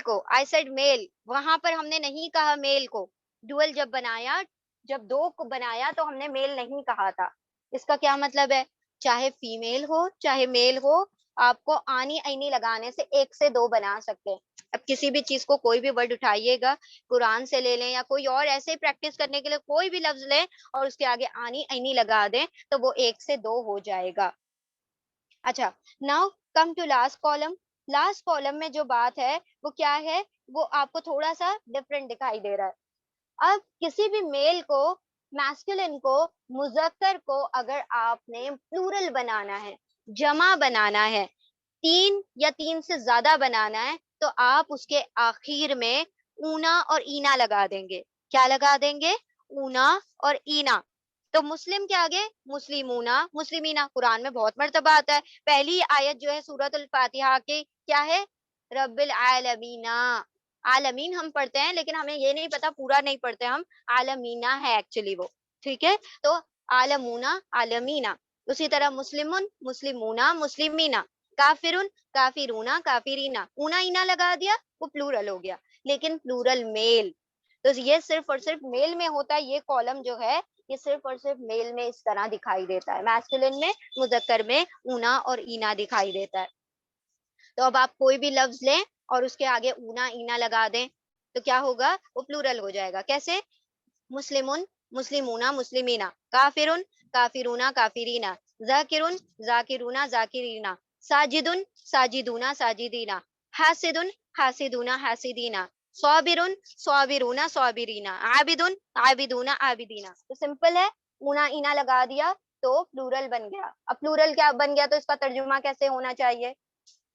کو آئی سیڈ میل, وہاں پر ہم نے نہیں کہا میل کو, ڈوئل جب بنایا, جب دو کو بنایا تو ہم نے میل نہیں کہا تھا. اس کا کیا مطلب ہے, چاہے فیمیل ہو چاہے میل ہو, آپ کو آنی اینی لگانے سے ایک سے دو بنا سکتے ہیں. اب کسی بھی چیز کو کوئی بھی ورڈ اٹھائیے گا, قرآن سے لے لیں یا کوئی اور ایسے پریکٹس کرنے کے لیے کوئی بھی لفظ لیں اور اس کے آگے آنی اینی لگا دیں تو وہ ایک سے دو ہو جائے گا. اچھا, now come to last column. Last column میں جو بات ہے وہ کیا ہے, وہ آپ کو تھوڑا سا ڈفرینٹ دکھائی دے رہا ہے. اب کسی بھی میل کو, میسکولن کو, مذکر کو اگر آپ نے پلورل بنانا ہے, جمع بنانا ہے, تین یا تین سے زیادہ بنانا ہے, تو آپ اس کے آخر میں اونا اور اینا لگا دیں گے. کیا لگا دیں گے, اونا اور اینا. تو مسلم کے آگے مسلمونا مسلمینا قرآن میں بہت مرتبہ آتا ہے. پہلی آیت جو ہے سورۃ الفاتحہ کی کیا ہے, رب العالمین. عالمین ہم پڑھتے ہیں لیکن ہمیں یہ نہیں پتا, پورا نہیں پڑھتے ہم, عالمینا ہے ایکچولی وہ. ٹھیک ہے, تو عالمونا عالمینا. اسی طرح مسلمن مسلمونا مسلمینا, کافرن کافرونا کافرینا, اونا اینا لگا دیا وہ پلورل ہو گیا. لیکن پلورل میل, تو یہ صرف اور صرف میل میں ہوتا ہے. یہ کالم جو ہے یہ صرف اور صرف میل میں اس طرح دکھائی دیتا ہے, میسکولن میں مذکر میں اونا اور اینا دکھائی دیتا ہے. تو اب آپ کوئی بھی لفظ لیں اور اس کے آگے اونا اینا لگا دیں تو کیا ہوگا, وہ پلورل ہو جائے گا. کیسے, مسلمن مسلمونا مسلمینا, کافرن کافرونا کافرینا, ذاکرن ذاکرونا ذاکرینا, ساجدن ساجدونا ساجدینا, حاسدن حاسدونا حاسدینا, صابرن صابرونا صابرینا, عابدن عابدونا عابدینا. تو سمپل ہے, اونا اینا لگا دیا تو پلورل بن گیا. اب پلورل کیا بن گیا تو اس کا ترجمہ کیسے ہونا چاہیے,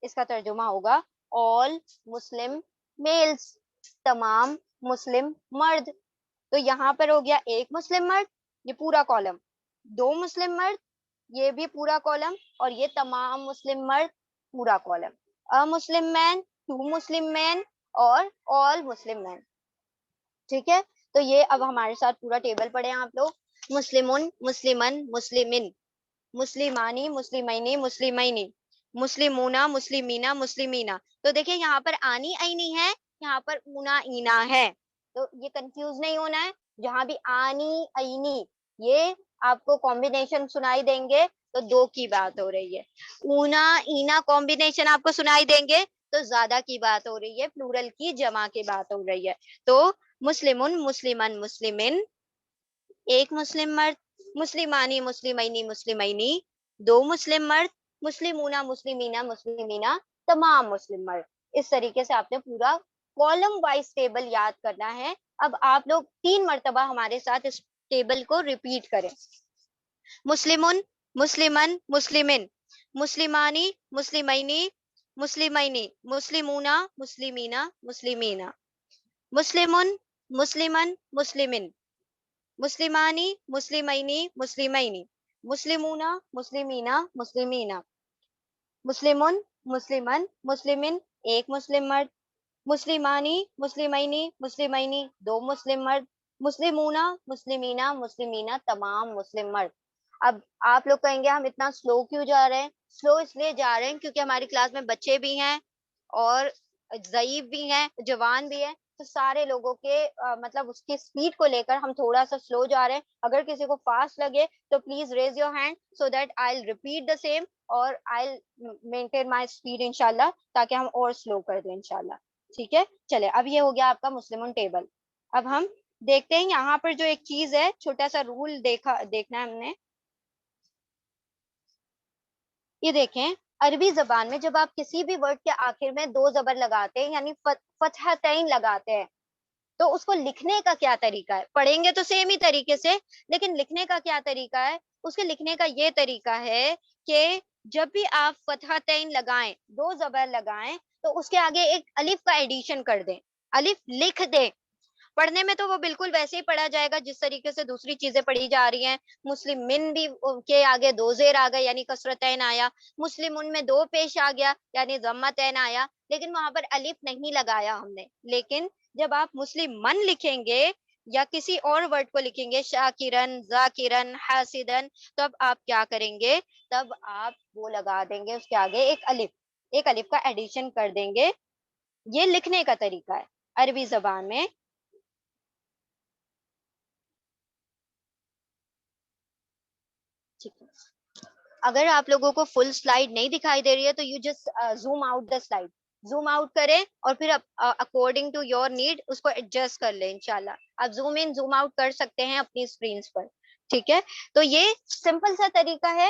اس کا ترجمہ ہوگا all مسلم میلز, تمام مسلم مرد. تو یہاں پر ہو گیا ایک مسلم مرد, یہ پورا کالم, دو مسلم مرد, یہ بھی پورا کالم, اور یہ تمام مسلم مرد پورا column, a Muslim main, to مسلم مین, اور all مسلم مین. ٹھیک ہے, تو یہ اب ہمارے ساتھ پورا ٹیبل پڑھیں آپ لوگ. مسلمن مسلمن مسلمن مسلمانی مسلمینی مسلمینی مسلمونا مسلمینا مسلمینا. تو دیکھیں یہاں پر آنی اینی ہے, یہاں پر اونا اینا ہے, تو یہ کنفیوز نہیں ہونا ہے. جہاں بھی آنی اینی یہ آپ کو کمبینیشن سنائی دیں گے تو دو کی بات ہو رہی ہے, اونا اینا کمبینیشن آپ کو سنائی دیں گے تو زیادہ کی بات ہو رہی ہے, پلورل کی جمع کی بات ہو رہی ہے. تو مسلمن مسلمن مسلمن, ایک مسلم مرد, مسلمانی مسلمینی مسلمینی, دو مسلم مرد, مسلمونا مسلمینا مسلمینا, تمام مسلم مرد. اس طریقے سے آپ نے پورا کالم وائز ٹیبل یاد کرنا ہے. اب آپ لوگ 3 مرتبہ ہمارے ساتھ اس ٹیبل کو ریپیٹ کریں. مسلمن مسلمن مسلمن, مسلمانی مسلمینی مسلمینی, مسلمونا مسلمینا مسلمینا, مسلمن مسلمن مسلمن, مسلمانی مسلمینی مسلمینی, مسلمونا مسلمینا مسلمینا, مسلمن مسلمن مسلمن, ایک مسلم مرد, مسلمانی مسلمینی مسلمینی, دو مسلم مرد, مسلمونا مسلمینا مسلمینا, تمام مسلم مرد. اب آپ لوگ کہیں گے ہم اتنا سلو کیوں جا رہے ہیں, سلو اس لیے جا رہے ہیں کیونکہ ہماری کلاس میں بچے بھی ہیں اور ضعیف بھی ہیں, جوان بھی ہیں, تو سارے لوگوں کے مطلب اس کی اسپیڈ کو لے کر ہم تھوڑا سا سلو جا رہے ہیں. اگر کسی کو فاسٹ لگے تو please raise your hand so that I repeat the same اور آئی مینٹین مائی اسپیڈ انشاءاللہ, تاکہ ہم اور سلو کر دیں انشاءاللہ. ٹھیک ہے, چلے اب یہ ہو گیا آپ کا مسلمون ٹیبل. اب ہم دیکھتے ہیں یہاں پر جو ایک چیز ہے, چھوٹا سا رول دیکھنا ہے ہم نے. یہ دیکھیں, عربی زبان میں جب آپ کسی بھی ورڈ کے آخر میں دو زبر لگاتے ہیں یعنی فتحتین لگاتے ہیں, تو اس کو لکھنے کا کیا طریقہ ہے؟ پڑھیں گے تو سیم ہی طریقے سے, لیکن لکھنے کا کیا طریقہ ہے؟ اس کے لکھنے کا یہ طریقہ ہے کہ جب بھی آپ فتحتین لگائیں, دو زبر لگائیں, تو اس کے آگے ایک الف کا ایڈیشن کر دیں, الف لکھ دیں. پڑھنے میں تو وہ بالکل ویسے ہی پڑھا جائے گا جس طریقے سے دوسری چیزیں پڑھی جا رہی ہیں. مسلم من بھی کے آگے دو زیر آ گئے یعنی کسرتین آیا, مسلم ان میں دو پیش آ گیا یعنی ضمتین آیا, لیکن وہاں پر الف نہیں لگایا ہم نے. لیکن جب آپ مسلم من لکھیں گے یا کسی اور ورڈ کو لکھیں گے, شاکرن, ذاکرن, حاسدن, تب آپ کیا کریں گے؟ تب آپ وہ لگا دیں گے اس کے آگے ایک الف کا ایڈیشن کر دیں گے. یہ لکھنے کا طریقہ ہے عربی زبان میں. اگر آپ لوگوں کو فل سلائیڈ نہیں دکھائی دے رہی ہے تو you just zoom out the slide, zoom out کریں اور پھر اکارڈنگ ٹو یور نیڈ اس کو ایڈجسٹ کر لیں انشاءاللہ. آپ زوم ان زوم آؤٹ کر سکتے ہیں اپنی اسکرینس پر. ٹھیک ہے, تو یہ سمپل سا طریقہ ہے.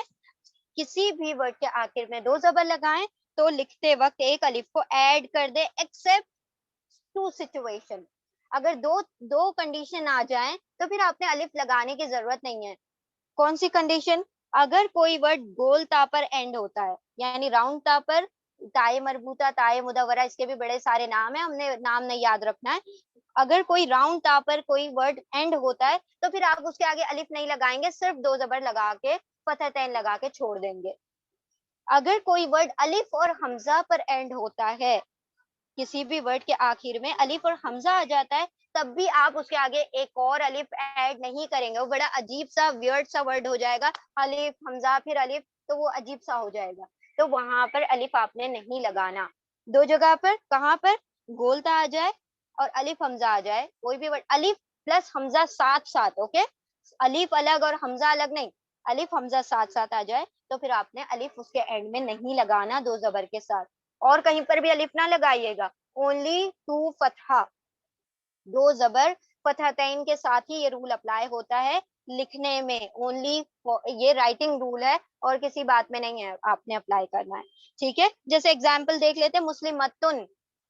کسی بھی ورڈ کے آخر میں دو زبر لگائیں تو لکھتے وقت ایک الف کو ایڈ کر دیں, ایکسپٹ ٹو سچویشن. اگر دو کنڈیشن آ جائیں تو پھر آپ نے الف لگانے کی ضرورت نہیں ہے. کون سی کنڈیشن؟ اگر کوئی ورڈ گول تا پر اینڈ ہوتا ہے یعنی راؤنڈ تا پر, تائے مربوطہ, تائے مدورہ, اس کے بھی بڑے سارے نام ہیں, ہم نے نام نہیں یاد رکھنا ہے. اگر کوئی راؤنڈ تا پر کوئی ورڈ اینڈ ہوتا ہے تو پھر آپ اس کے آگے الف نہیں لگائیں گے, صرف دو زبر لگا کے فتحتین لگا کے چھوڑ دیں گے. اگر کوئی ورڈ الف اور حمزہ پر اینڈ ہوتا ہے, کسی بھی ورڈ کے آخر میں الف اور حمزہ آ جاتا ہے, تب بھی آپ اس کے آگے ایک اور الف ایڈ نہیں کریں گے. وہ بڑا عجیب سا ویئرڈ سا ورڈ ہو جائے گا, الف حمزہ پھر الف, تو وہ عجیب سا ہو جائے گا. تو وہاں پر الف آپ نے نہیں لگانا. دو جگہ پر, کہاں پر؟ گولتا آ جائے اور الف حمزہ آ جائے, کوئی بھی ورڈ الف پلس حمزہ ساتھ ساتھ, اوکے, الف الگ اور حمزہ الگ نہیں, الف حمزہ ساتھ ساتھ آ جائے تو پھر آپ نے الف اس کے اینڈ میں نہیں لگانا دو زبر کے ساتھ. اور کہیں پر بھی الف نہ لگائیے گا, اونلی ٹو فتحہ, دو زبر فتحتین کے ساتھ ہی یہ رول اپلائی ہوتا ہے لکھنے میں. اونلی یہ رائٹنگ رول ہے اور کسی بات میں نہیں ہے آپ نے اپلائی کرنا ہے. ٹھیک ہے, جیسے ایگزامپل دیکھ لیتے, مسلم متن,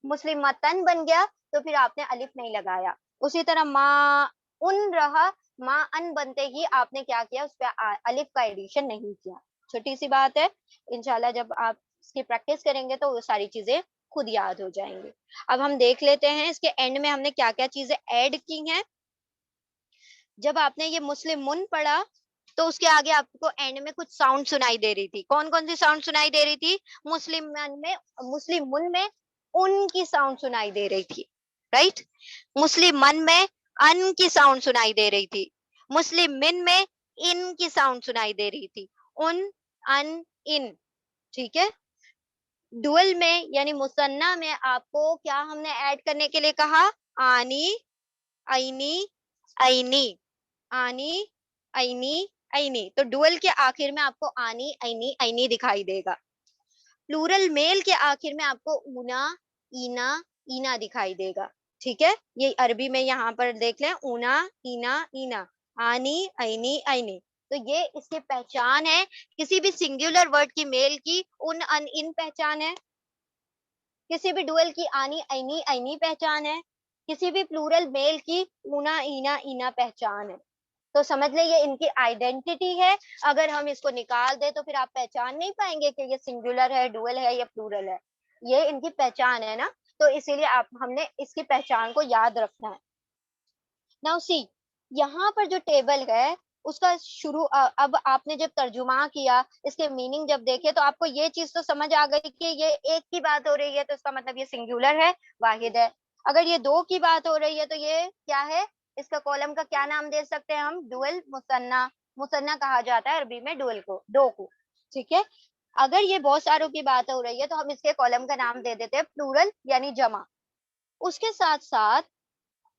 مسلم متن بن گیا تو پھر آپ نے الف نہیں لگایا. اسی طرح ما ان رہا, ما ان بنتے ہی آپ نے کیا کیا؟ اس پہ الف کا ایڈیشن نہیں کیا. چھوٹی سی بات ہے, انشاءاللہ جب آپ اس کی پریکٹس کریں گے تو وہ ساری چیزیں خود یاد ہو جائیں گی. اب ہم دیکھ لیتے ہیں اس کے اینڈ میں ہم نے کیا کیا چیزیں ایڈ کی ہیں. جب آپ نے یہ مسلم من پڑھا تو اس کے آگے آپ کو اینڈ میں کچھ ساؤنڈ سنائی دے رہی تھی. کون کون سی ساؤنڈ سنائی دے رہی تھی؟ مسلم من میں ان کی ساؤنڈ سنائی دے رہی تھی, رائٹ. مسلم من میں ان کی ساؤنڈ سنائی دے رہی تھی. مسلم من میں ان کی ساؤنڈ سنائی دے رہی تھی, ان, ان. ٹھیک ہے, ڈوئل میں یعنی مثنیٰ میں آپ کو کیا ہم نے ایڈ کرنے کے لیے کہا؟ آنی, اینی, اینی, آنی, اینی, اینی. تو ڈوئل کے آخر میں آپ کو آنی, اینی, اینی دکھائی دے گا. پلورل میل کے آخر میں آپ کو اونا, اینا, اینا دکھائی دے گا. ٹھیک ہے, یہ عربی میں یہاں پر دیکھ لیں, اونا, اینا, اینا, آنی, اینی, اینی. تو یہ اس کی پہچان ہے. کسی بھی سنگولر ورڈ کی میل کی ان, ان پہچان ہے. کسی بھی ڈوئل کی آنی, اینی, اینی پہچان ہے. کسی بھی پلورل میل کی اونا, اینا, اینا پہچان ہے. تو سمجھ لیں یہ ان کی آئیڈینٹی ہے. اگر ہم اس کو نکال دیں تو پھر آپ پہچان نہیں پائیں گے کہ یہ سنگولر ہے, ڈوئل ہے یا پلورل ہے. یہ ان کی پہچان ہے نا, تو اسی لیے ہم نے اس کی پہچان کو یاد رکھنا ہے. ناؤ سی, یہاں پر جو ٹیبل ہے اس کا شروع, اب آپ نے جب ترجمہ کیا, اس کے میننگ جب دیکھے تو آپ کو یہ چیز تو سمجھ آ گئی کہ یہ ایک کی بات ہو رہی ہے تو اس کا مطلب یہ سنگولر ہے, واحد ہے. اگر یہ دو کی بات ہو رہی ہے تو یہ کیا ہے؟ اس کا کالم کا کیا نام دے سکتے ہیں ہم؟ ڈوئل مثنیٰ. مثنیٰ کہا جاتا ہے عربی میں ڈوئل کو, دو کو. ٹھیک ہے, اگر یہ بہت ساروں کی بات ہو رہی ہے تو ہم اس کے کالم کا نام دے دیتے ہیں پلورل یعنی جمع. اس کے ساتھ ساتھ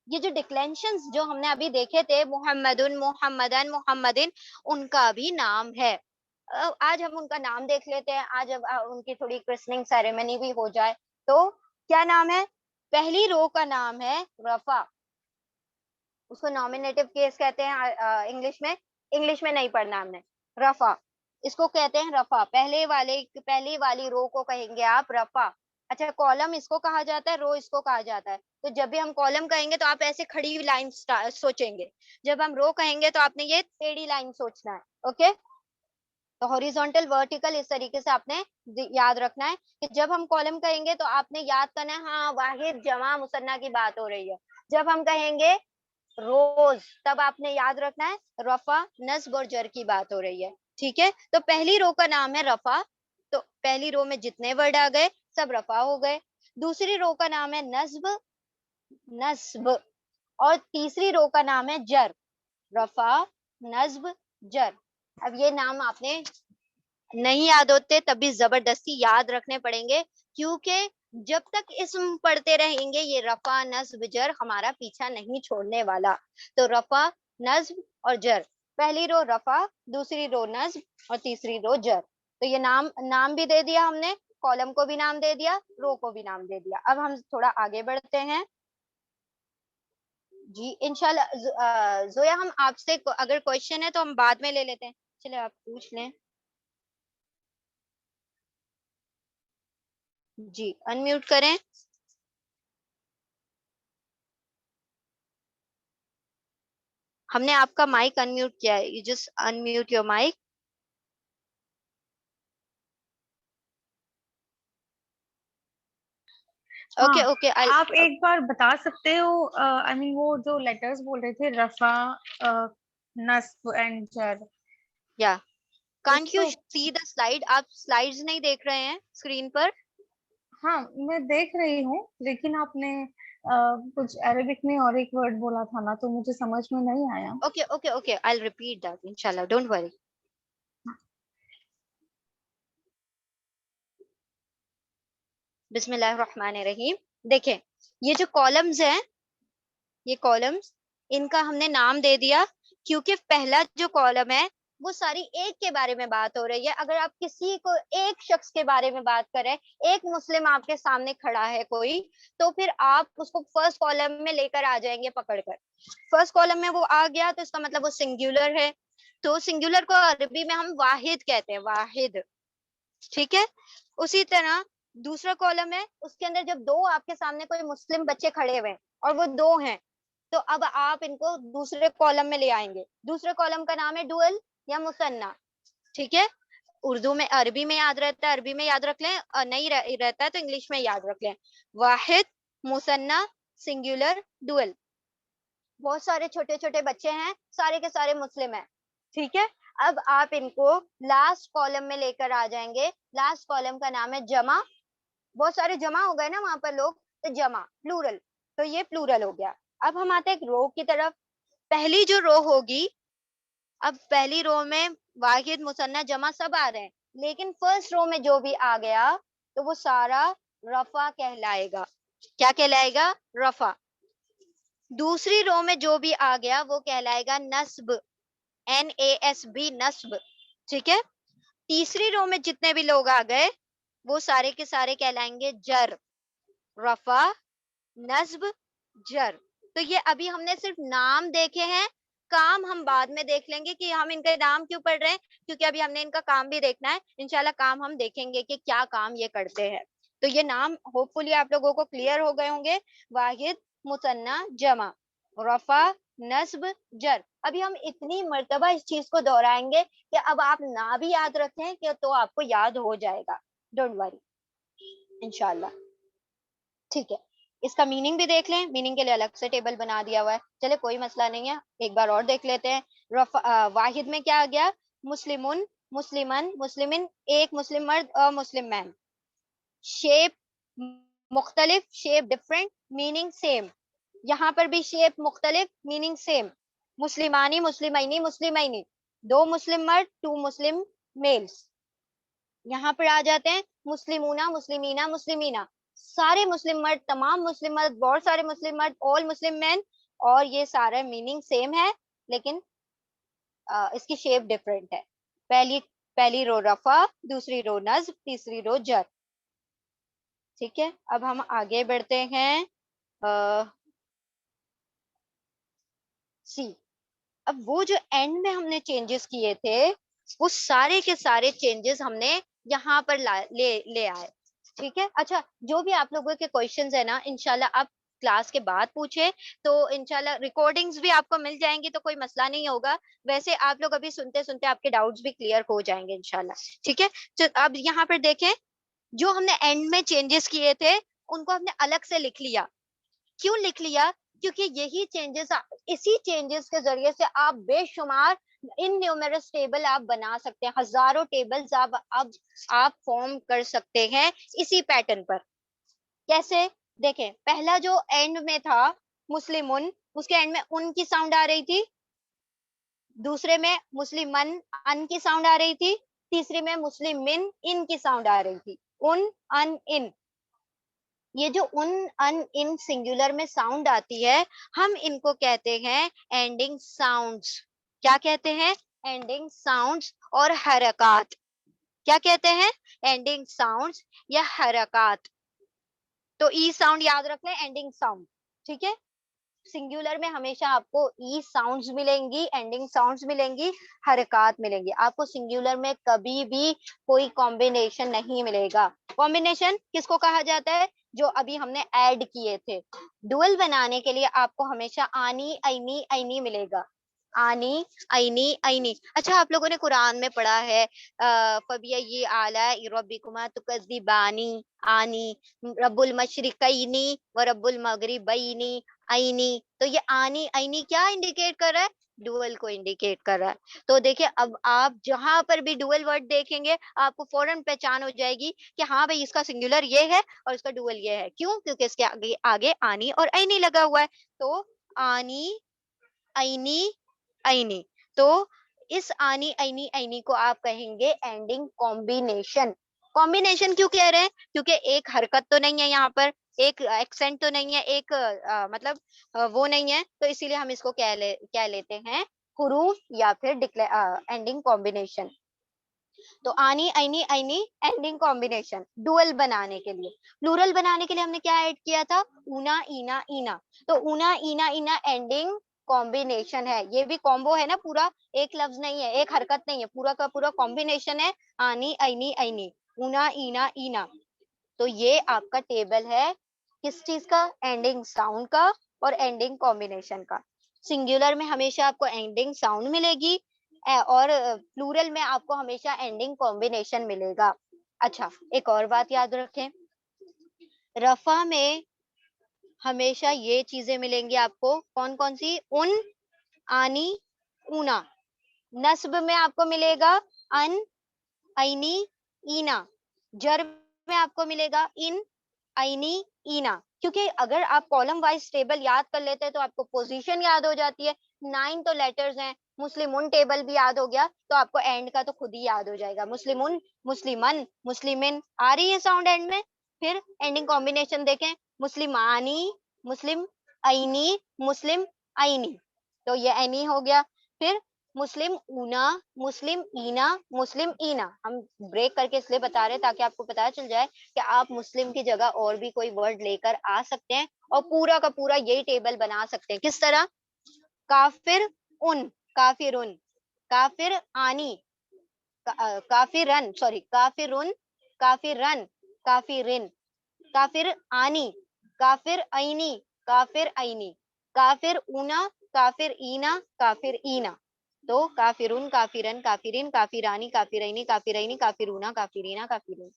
یہ جو ڈکلینشنز جو ہم نے ابھی دیکھے تھے محمدن محمدن محمدن، ان کا بھی نام ہے. آج ہم ان کا نام دیکھ لیتے ہیں. آج اب ان کی تھوڑی کرسننگ سیریمنی بھی ہو جائے. تو کیا نام ہے؟ پہلی رو کا نام ہے رفع. اس کو نامینیٹو کیس کہتے ہیں انگلش میں نہیں پڑھنا ہم نے. رفع اس کو کہتے ہیں رفع. پہلی والی رو کو کہیں گے آپ رفع. اچھا کالم اس کو کہا جاتا ہے، رو اس کو کہا جاتا ہے. تو جب بھی ہم کالم کہیں گے تو آپ ایسے کھڑی ہوئی لائن سوچیں گے. جب ہم رو کہیں گے تو آپ نے یہ ٹیڑھی لائن سوچنا ہے. اوکے، تو ہاریزونٹل ورٹیکل اس طریقے سے آپ نے یاد رکھنا ہے کہ جب ہم کالم کہیں گے تو آپ نے یاد کرنا ہے ہاں واحد جمع مثنیٰ کی بات ہو رہی ہے. جب ہم کہیں گے روز تب آپ نے یاد رکھنا ہے رفع نصب اور جر کی بات ہو رہی ہے. ٹھیک ہے، تو پہلی رو کا نام ہے رفع. تو پہلی رو میں جتنے ورڈ آ گئے سب رفع ہو گئے. دوسری رو کا نام ہے نصب اور تیسری رو کا نام ہے جر. رفع نصب جر. اب یہ نام آپ نے نہیں یاد ہوتے تب بھی زبردستی یاد رکھنے پڑیں گے، کیونکہ جب تک اسم پڑھتے رہیں گے یہ رفع نصب جر ہمارا پیچھا نہیں چھوڑنے والا. تو رفع نصب اور جر، پہلی رو رفع، دوسری رو نصب اور تیسری رو جر. تو یہ نام بھی دے دیا ہم نے، کالم کو بھی نام دے دیا، رو کو بھی نام دے دیا. اب ہم تھوڑا آگے بڑھتے ہیں. جی انشاءاللہ زویا ہم آپ سے اگر کوشچن ہے تو ہم بعد میں لے لیتے ہیں. چلے آپ پوچھ لیں. جی انمیوٹ کریں. ہم نے آپ کا مائک انمیوٹ کیا ہے. You just unmute your mic. Okay ہاں اوکے آپ ایک بار بتا سکتے ہو آئی مین وہ جو لیٹرز بول رہے تھے رفع نصب اینڈ جر. یا کانٹ یو کو سی دا سلائڈ؟ آپ سلائڈز نہیں دیکھ رہے ہیں اسکرین پر؟ ہاں میں دیکھ رہی ہوں، لیکن آپ نے کچھ عربک میں اور ایک ورڈ بولا تھا نا تو مجھے سمجھ میں نہیں آیا. Okay okay okay I will repeat that انشاءاللہ، ڈونٹ وری. بسم اللہ الرحمن الرحیم. دیکھیں یہ جو کالمز ہیں، یہ کالمز ان کا ہم نے نام دے دیا کیونکہ پہلا جو کالم ہے وہ ساری ایک کے بارے میں بات ہو رہی ہے. اگر آپ کسی کو ایک شخص کے بارے میں بات کریں، ایک مسلم آپ کے سامنے کھڑا ہے کوئی، تو پھر آپ اس کو فرسٹ کالم میں لے کر آ جائیں گے پکڑ کر. فرسٹ کالم میں وہ آ گیا تو اس کا مطلب وہ سنگولر ہے. تو سنگولر کو عربی میں ہم واحد کہتے ہیں، واحد. ٹھیک ہے، اسی طرح دوسرا کالم ہے، اس کے اندر جب دو آپ کے سامنے کوئی مسلم بچے کھڑے ہوئے اور وہ دو ہیں، تو اب آپ ان کو دوسرے کالم میں لے آئیں گے. دوسرے کالم کا نام ہے ڈوئل یا مثنیٰ. ٹھیک ہے، اردو میں عربی میں یاد رہتا ہے، عربی میں یاد رکھ لیں، اور نہیں رہتا ہے تو انگلش میں یاد رکھ لیں. واحد، مثنیٰ، سنگولر، ڈوئل. بہت سارے چھوٹے چھوٹے بچے ہیں، سارے کے سارے مسلم ہیں. ٹھیک ہے، اب آپ ان کو لاسٹ کالم میں لے کر آ جائیں گے. لاسٹ کالم کا نام ہے جمع. بہت سارے جمع ہو گئے نا وہاں پر لوگ، تو جمع پلورل، تو یہ پلورل ہو گیا. اب ہم آتے ہیں رو کی طرف. پہلی جو رو ہوگی، اب پہلی رو میں واحد مثنیٰ جمع سب آ رہے ہیں، لیکن فرسٹ رو میں جو بھی آ گیا تو وہ سارا رفع کہلائے گا. کیا کہلائے گا؟ رفع. دوسری رو میں جو بھی آ گیا وہ کہلائے گا نصب، NASB نصب. ٹھیک ہے، تیسری رو میں جتنے بھی لوگ آ گئے وہ سارے کے سارے کہلائیں گے جر. رفع نصب جر. تو یہ ابھی ہم نے صرف نام دیکھے ہیں، کام ہم بعد میں دیکھ لیں گے کہ ہم ان کے نام کیوں پڑھ رہے ہیں، کیونکہ ابھی ہم نے ان کا کام بھی دیکھنا ہے. انشاءاللہ کام ہم دیکھیں گے کہ کیا کام یہ کرتے ہیں. تو یہ نام ہوپ فلی آپ لوگوں کو کلیئر ہو گئے ہوں گے. واحد، مثنیٰ، جمع، رفع، نصب، جر. ابھی ہم اتنی مرتبہ اس چیز کو دہرائیں گے کہ اب آپ نہ بھی یاد رکھیں کہ تو آپ کو یاد ہو جائے گا. ڈونٹ وری انشاءاللہ. ٹھیک ہے، اس کا میننگ بھی دیکھ لیں. میننگ کے لیے الگ سے ٹیبل بنا دیا ہوا ہے. چلے کوئی مسئلہ نہیں ہے، ایک بار اور دیکھ لیتے ہیں. واحد میں کیا آ گیا؟ مسلمن، مسلمن، مسلمن، ایک مسلم مرد اور مسلم مین. شیپ مختلف، شیپ ڈفرینٹ، میننگ سیم. یہاں پر بھی شیپ مختلف، میننگ سیم. مسلمانی، مسلمینی، مسلمینی، دو مسلم مرد، ٹو مسلم میلز. یہاں پر آ جاتے ہیں مسلمونہ، مسلمینہ، مسلمینہ، سارے مسلم مرد, تمام مسلم مرد, بہت سارے مسلم مرد, all مسلم مین, اور یہ سارا میننگ سیم ہے لیکن اس کی شیپ ڈفرینٹ ہے. پہلی رو رفع, دوسری رو نصب, تیسری رو جر. ٹھیک ہے, اب ہم آگے بڑھتے ہیں. سی, اب وہ جو اینڈ میں ہم نے چینجز کیے تھے وہ سارے کے سارے چینجز ہم نے یہاں پر لے آئے. ٹھیک ہے, اچھا جو بھی آپ لوگوں کے کوشچنز ہیں نا انشاءاللہ آپ کلاس کے بعد پوچھیں تو انشاءاللہ ریکارڈنگز بھی آپ کو مل جائیں گی تو کوئی مسئلہ نہیں ہوگا. ویسے آپ لوگ ابھی سنتے سنتے آپ کے ڈاؤٹس بھی کلیئر ہو جائیں گے انشاءاللہ. ٹھیک ہے, تو اب یہاں پر دیکھیں جو ہم نے اینڈ میں چینجز کیے تھے ان کو ہم نے الگ سے لکھ لیا. کیوں لکھ لیا؟ کیونکہ یہی چینجز, اسی چینجز کے ذریعے سے آپ بے شمار ان نیومرس ٹیبل آپ بنا سکتے ہیں, ہزاروں ٹیبلز آپ فارم کر سکتے ہیں اسی پیٹرن پر. کیسے دیکھیں, پہلا جو اینڈ میں تھا مسلمن, اس کے اینڈ میں ان کی ساؤنڈ آ رہی تھی, دوسرے میں مسلمن ان کی ساؤنڈ آ رہی تھی, تیسرے میں مسلمن ان کی ساؤنڈ آ رہی تھی. ان ان ان, یہ جو ان سنگولر میں ساؤنڈ آتی ہے ہم ان کو کہتے ہیں اینڈنگ ساؤنڈز. کیا کہتے ہیں؟ اینڈنگ ساؤنڈز اور حرکات. کیا کہتے ہیں؟ اینڈنگ ساؤنڈز یا حرکات. تو ای ساؤنڈ یاد رکھ لیں, اینڈنگ ساؤنڈ. ٹھیک ہے, سنگولر میں ہمیشہ آپ کو ای ساؤنڈز ملیں گی, اینڈنگ ساؤنڈز ملیں گی, حرکات ملیں گی. آپ کو سنگولر میں کبھی بھی کوئی کمبینیشن نہیں ملے گا. کمبینیشن کس کو کہا جاتا ہے؟ جو ابھی ہم نے ایڈ کیے تھے. ڈوئل بنانے کے لیے آپ کو ہمیشہ آنی اینی اینی ملے گا, آنی اینی اینی. اچھا آپ لوگوں نے قرآن میں پڑھا ہے فَبِأَيِّ آلَاءِ رَبِّكُمَا تُكَذِّبَانِ, آنی, رب المشرقینی و رب المغربینی, اینی. تو یہ آنی اینی کیا انڈیکیٹ کر رہا ہے؟ ڈوئل کو انڈیکیٹ کر رہا ہے. تو دیکھیں اب آپ جہاں پر بھی ڈوئل ورڈ دیکھیں گے آپ کو فوراً پہچان ہو جائے گی کہ ہاں بھائی اس کا سنگولر یہ ہے اور اس کا ڈوئل یہ ہے. کیوں؟ کیونکہ اس کے آگے آنی اور اینی لگا ہوا ہے. تو آنی اینی اینی, تو اس آنی اینی اینی کو آپ کہیں گے اینڈنگ کمبینیشن. کمبینیشن کیوں کہہ رہے ہیں؟ کیونکہ ایک حرکت تو نہیں ہے یہاں پر, ایک ایکسنٹ تو نہیں ہے, ایک مطلب وہ نہیں ہے, تو اسی لیے ہم اس کو کہہ لیتے ہیں حروف یا پھر اینڈنگ کمبینیشن. تو آنی any any ending combination. Dual بنانے کے لیے, پلورل بنانے کے لیے ہم نے کیا ایڈ کیا تھا؟ اونا اینا اینا. تو اونا اینا اینا اینڈنگ کمبینیشن ہے. یہ بھی کومبو ہے نا پورا, ایک لفظ نہیں ہے, ایک حرکت نہیں ہے, پورا کا پورا کمبینیشن ہے. آنی اینی اینی, اونا اینا اینا. تو یہ آپ کا ٹیبل ہے کس چیز کا؟ اینڈنگ ساؤنڈ کا اور اینڈنگ کمبینیشن کا. سنگولر میں ہمیشہ آپ کو اینڈنگ ساؤنڈ ملے گی اور پلورل میں آپ کو ہمیشہ اینڈنگ کمبینیشن ملے گا. اچھا ایک اور بات یاد رکھیں, رفع میں ہمیشہ یہ چیزیں ملیں گی آپ کو. کون کون سی؟ ان, آنی, اونا. نصب میں آپ کو ملے گا ان, اینی, اینا. جر میں آپ کو ملے گا ان, اینی, اینا. کیونکہ اگر آپ کالم وائز ٹیبل یاد کر لیتے ہیں تو آپ کو پوزیشن یاد ہو جاتی ہے. 9 تو لیٹرز ہیں, مسلمن ٹیبل بھی یاد ہو گیا تو آپ کو اینڈ کا تو خود ہی یاد ہو جائے گا. مسلمن, مسلمن, مسلمن آ رہی ہے ساؤنڈ اینڈ میں. پھر اینڈنگ کمبینیشن دیکھیں, مسلمانی, مسلم اینی, مسلم اینی. تو یہ اینی ہو گیا. پھر مسلم اونا, مسلم اینا, مسلم اینا. ہم بریک کر کے اس لیے بتا رہے ہیں تاکہ آپ کو پتا چل جائے کہ آپ مسلم کی جگہ اور بھی کوئی ورڈ لے کر آ سکتے ہیں اور پورا کا پورا یہی ٹیبل بنا سکتے ہیں. کس طرح؟ کافر ان, کافرن, کافر آنی, کافرن, سوری کافرن, کافرن, کافرن, کافر آنی, کافر اینی, کافر اینی, کافر اونا, کافر اینا, کافر اینا. تو کافرون, کافرن, کافرین, کافرانی, کافرینی, کافرینی, کافرونا, کافرینا, کافرون.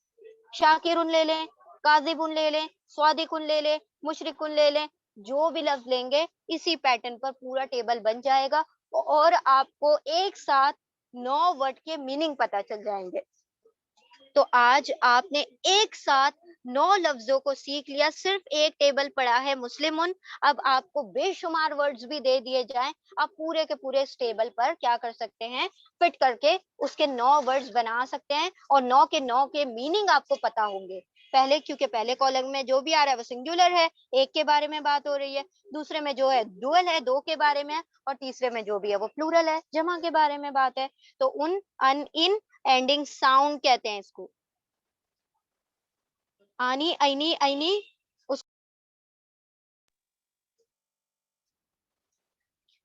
شاکرن لے لیں, کاذبن لے لیں, صادقن لے لیں, مشرکن لے لیں. جو بھی لفظ لیں گے اسی پیٹرن پر پورا ٹیبل بن جائے گا اور آپ کو ایک ساتھ 9 ورڈ کے میننگ پتا چل جائیں گے. تو آج آپ نے ایک ساتھ 9 لفظوں کو سیکھ لیا, صرف ایک ٹیبل پڑا ہے مسلمن. اب آپ کو بے شمار ورڈز بھی دے دیے جائیں, آپ پورے کے پورے اس ٹیبل پر کیا کر سکتے ہیں؟ فٹ کر کے اس کے 9 ورڈز بنا سکتے ہیں اور 9 کے 9 کے میننگ آپ کو پتا ہوں گے. پہلے کیونکہ پہلے کالم میں جو بھی آ رہا ہے وہ سنگولر ہے, ایک کے بارے میں بات ہو رہی ہے, دوسرے میں جو ہے ڈوئل ہے, دو کے بارے میں, اور تیسرے میں جو بھی ہے وہ پلورل ہے, جمع کے بارے میں بات ہے. تو ان اینڈنگ ساؤنڈ کہتے ہیں اس کو. آنی اینی اینی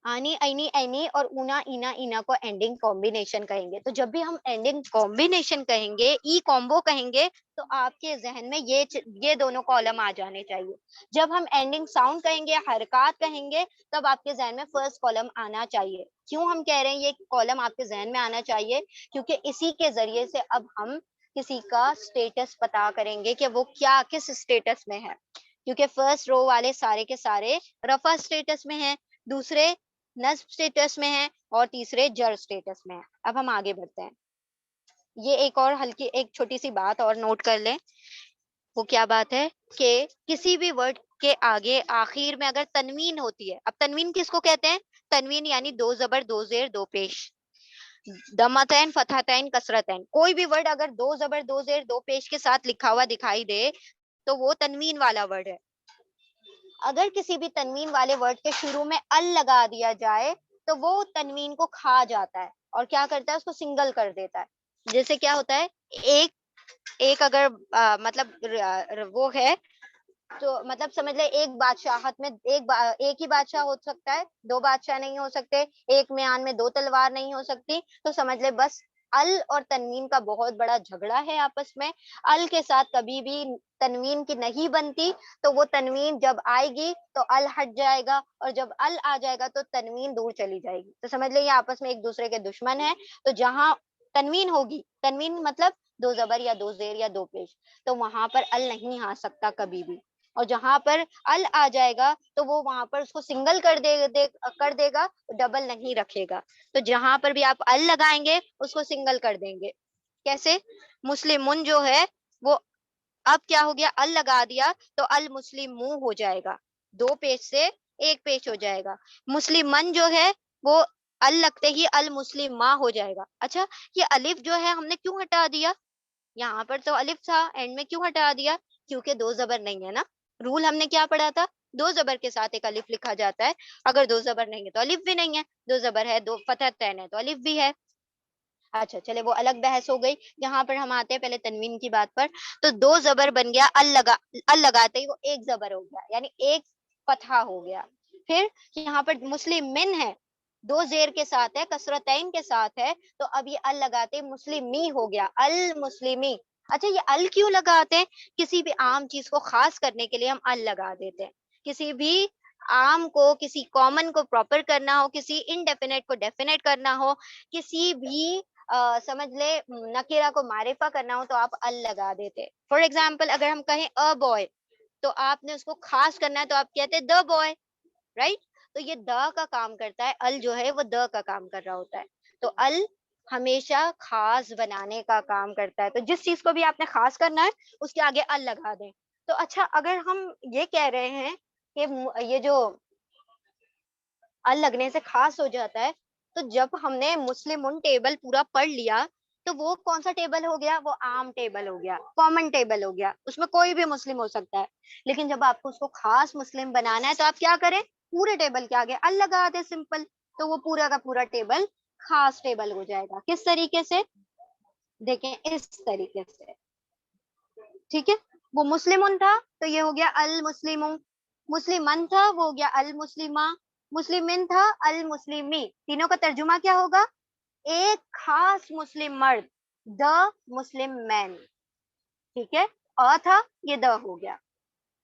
آنی اینی اینی اور اونا اینا اینا کو اینڈنگ کمبینیشن کہیں گے. تو جب بھی ہم اینڈنگ کمبینیشن کہیں گے, ای کامبو کہیں گے, تو آپ کے ذہن میں یہ دونوں کالم آ جانے چاہیے. جب ہم اینڈنگ ساؤنڈ کہیں گے, حرکات کہیں گے, تب آپ کے ذہن میں فرسٹ کالم آنا چاہیے. کیوں ہم کہہ رہے ہیں یہ کالم آپ کے ذہن میں آنا چاہیے؟ کیونکہ اسی کے ذریعے سے اب ہم کسی کا اسٹیٹس پتا کریں گے کہ وہ کیا کس اسٹیٹس میں ہے. کیونکہ فرسٹ رو والے سارے کے سارے رفع اسٹیٹس میں ہیں, دوسرے نصب اسٹیٹس میں ہے, اور تیسرے جر اسٹیٹس میں ہے. اب ہم آگے بڑھتے ہیں. یہ ایک اور ہلکی ایک چھوٹی سی بات اور نوٹ کر لیں. وہ کیا بات ہے کہ کسی بھی ورڈ کے آگے آخر میں اگر تنوین ہوتی ہے, اب تنوین کس کو کہتے ہیں؟ تنوین یعنی دو زبر دو زیر دو پیش, دمتین فتحتین کسرتین. کوئی بھی ورڈ اگر دو زبر دو زیر دو پیش کے ساتھ لکھا ہوا دکھائی دے تو وہ تنوین والا ورڈ ہے. اگر کسی بھی تنوین والے ورڈ کے شروع میں ال لگا دیا جائے تو وہ تنوین کو کھا جاتا ہے اور کیا کرتا ہے, اس کو سنگل کر دیتا ہے. جیسے کیا ہوتا ہے, ایک اگر مطلب وہ ہے تو مطلب سمجھ لے ایک بادشاہت میں ایک ہی بادشاہ ہو سکتا ہے, دو بادشاہ نہیں ہو سکتے, ایک میان میں دو تلوار نہیں ہو سکتی. تو سمجھ لے بس ال اور تنوین کا بہت بڑا جھگڑا ہے آپس میں. ال کے ساتھ کبھی بھی تنوین کی نہیں بنتی, تو وہ تنوین جب آئے گی تو ال ہٹ جائے گا, اور جب ال آ جائے گا تو تنوین دور چلی جائے گی. تو سمجھ لے یہ آپس میں ایک دوسرے کے دشمن ہیں. تو جہاں تنوین ہوگی, تنوین مطلب دو زبر یا دو زیر یا دو پیش, تو وہاں پر ال نہیں آ سکتا کبھی بھی. اور جہاں پر ال آ جائے گا تو وہ وہاں پر اس کو سنگل کر دے گا, ڈبل نہیں رکھے گا. تو جہاں پر بھی آپ ال لگائیں گے اس کو سنگل کر دیں گے. کیسے؟ مسلمن جو ہے وہ اب کیا ہو گیا, ال لگا دیا تو المسلم ہو جائے گا, دو پیج سے ایک پیج ہو جائے گا. مسلمن جو ہے وہ ال لگتے ہی المسلم ہو جائے گا. اچھا, یہ الف جو ہے ہم نے کیوں ہٹا دیا؟ یہاں پر تو الف تھا, اینڈ میں کیوں ہٹا دیا؟ کیونکہ دو زبر نہیں ہے نا. رول ہم نے کیا پڑھا تھا, دو زبر کے ساتھ ایک الف لکھا جاتا ہے. اگر دو زبر نہیں ہے تو الف بھی نہیں ہے, دو زبر ہے دو فتح تین ہے تو الف بھی ہے. اچھا چلے وہ الگ بحث ہو گئی. یہاں پر ہم آتے ہیں پہلے تنوین کی بات پر. تو دو زبر بن گیا, ال لگاتے ہی وہ ایک زبر ہو گیا, یعنی ایک فتحہ ہو گیا. پھر یہاں پر مسلمن ہے, دو زیر کے ساتھ ہے, کسرتین کے ساتھ ہے, تو اب یہ ال لگاتے مسلمی ہو گیا, المسلمی. اچھا, یہ ال کیوں لگاتے ہیں؟ کسی بھی عام چیز کو خاص کرنے کے لیے ہم ال لگا دیتے ہیں. کسی بھی عام کو, کسی کامن کو پراپر کرنا ہو, کسی انڈیفینیٹ کو ڈیفینیٹ کرنا ہو, کسی بھی سمجھ لے نکیرہ کو معرفہ کرنا ہو, تو آپ ال لگا دیتے. فار ایگزامپل اگر ہم کہیں ا بوائے, تو آپ نے اس کو خاص کرنا ہے تو آپ کہتے دا بوائے, رائٹ. تو یہ دا کا کام کرتا ہے, ال جو ہے وہ دا کا کام کر رہا ہوتا ہے. تو ال ہمیشہ خاص بنانے کا کام کرتا ہے. تو جس چیز کو بھی آپ نے خاص کرنا ہے اس کے آگے ال لگا دیں. تو اچھا, اگر ہم یہ کہہ رہے ہیں کہ یہ جو ال لگنے سے خاص ہو جاتا ہے, تو جب ہم نے مسلمن ٹیبل پورا پڑھ لیا تو وہ کون سا ٹیبل ہو گیا؟ وہ عام ٹیبل ہو گیا, کامن ٹیبل ہو گیا, اس میں کوئی بھی مسلم ہو سکتا ہے. لیکن جب آپ کو اس کو خاص مسلم بنانا ہے تو آپ کیا کریں, پورے ٹیبل کے آگے ال لگا دیں, سمپل. تو وہ پورا کا پورا ٹیبل خاص ٹیبل ہو جائے گا. کس طریقے سے؟ دیکھیں اس طریقے سے, ٹھیک ہے. وہ مسلمن تھا تو یہ ہو گیا المسلم, مسلمن تھا وہ ہو گیا المسلمہ, مسلمن تھا المسلمی. تینوں کا ترجمہ کیا ہوگا؟ ایک خاص مسلم مرد, دا مسلم مین, ٹھیک ہے. تھا, یہ دا ہو گیا.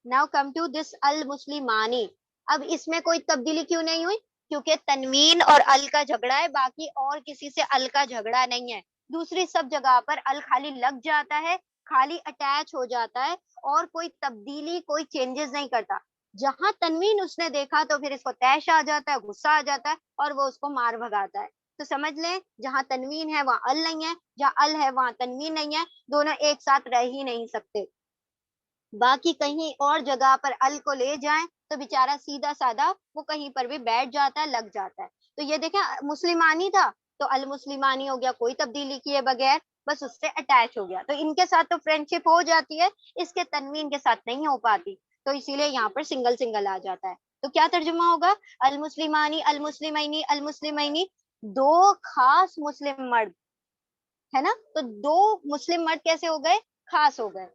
ناؤ کم ٹو دس المسلمانی. اب اس میں کوئی تبدیلی کیوں نہیں ہوئی؟ کیونکہ تنوین اور ال کا جھگڑا ہے, باقی اور کسی سے ال کا جھگڑا نہیں ہے. دوسری سب جگہ پر ال خالی لگ جاتا ہے, خالی اٹیچ ہو جاتا ہے, اور کوئی تبدیلی, کوئی چینجز نہیں کرتا. جہاں تنوین اس نے دیکھا تو پھر اس کو تیش آ جاتا ہے, غصہ آ جاتا ہے, اور وہ اس کو مار بھگاتا ہے. تو سمجھ لیں, جہاں تنوین ہے وہاں ال نہیں ہے, جہاں ال ہے وہاں تنوین نہیں ہے, دونوں ایک ساتھ رہ ہی نہیں سکتے. باقی کہیں اور جگہ پر ال کو لے جائیں تو بیچارہ سیدھا سادہ وہ کہیں پر بھی بیٹھ جاتا ہے, لگ جاتا ہے. تو یہ دیکھیں مسلمانی تھا, تو المسلمانی ہو گیا کوئی تبدیلی کیے بغیر, بس اس سے اٹیچ ہو گیا, تو ان کے ساتھ تو فرینڈ شپ ہو جاتی ہے, اس کے تنوین کے ساتھ نہیں ہو پاتی, تو اسی لیے یہاں پر سنگل سنگل آ جاتا ہے. تو کیا ترجمہ ہوگا؟ المسلمانی المسلمینی المسلمینی, دو خاص مسلم مرد ہے نا, تو دو مسلم مرد کیسے ہو گئے؟ خاص ہو گئے.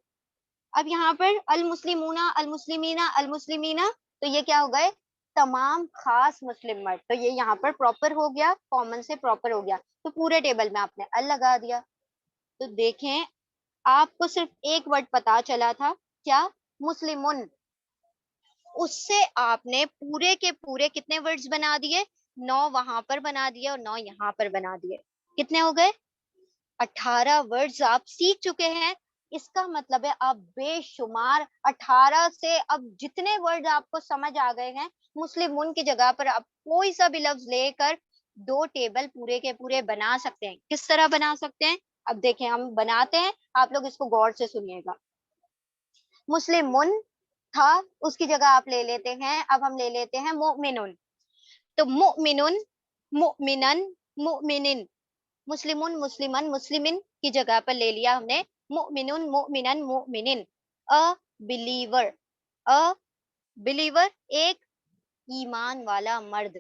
اب یہاں پر المسلمون المسلمین المسلمین, تو یہ کیا ہو گئے؟ تمام خاص مسلم مرد, تو یہ یہاں پر پراپر ہو گیا, کامن سے پراپر ہو گیا, تو پورے ٹیبل میں آپ نے ال لگا دیا. تو دیکھیں آپ کو صرف ایک ورڈ پتا چلا تھا, کیا؟ مسلمون. اس سے آپ نے پورے کے پورے کتنے ورڈز بنا دیے؟ 9 وہاں پر بنا دیے اور 9 یہاں پر بنا دیے. کتنے ہو گئے؟ 18 ورڈز آپ سیکھ چکے ہیں. اس کا مطلب ہے آپ بے شمار 18 سے اب جتنے ورڈ آپ کو سمجھ آ گئے ہیں, مسلمون کی جگہ پر آپ کوئی سا بھی لفظ لے کر 2 ٹیبل پورے کے پورے بنا سکتے ہیں. کس طرح بنا سکتے ہیں؟ اب دیکھیں ہم بناتے ہیں, آپ لوگ اس کو غور سے سنیے گا. مسلمون تھا, اس کی جگہ آپ لے لیتے ہیں, اب ہم لے لیتے ہیں مؤمنون, تو مؤمنون مؤمنن مؤمنن, مسلمون مسلمن مسلمن کی جگہ پر لے لیا ہم نے مؤمنون مؤمنن مؤمنن. ا بلیور, ا بلیور ایک ایمان والا مرد.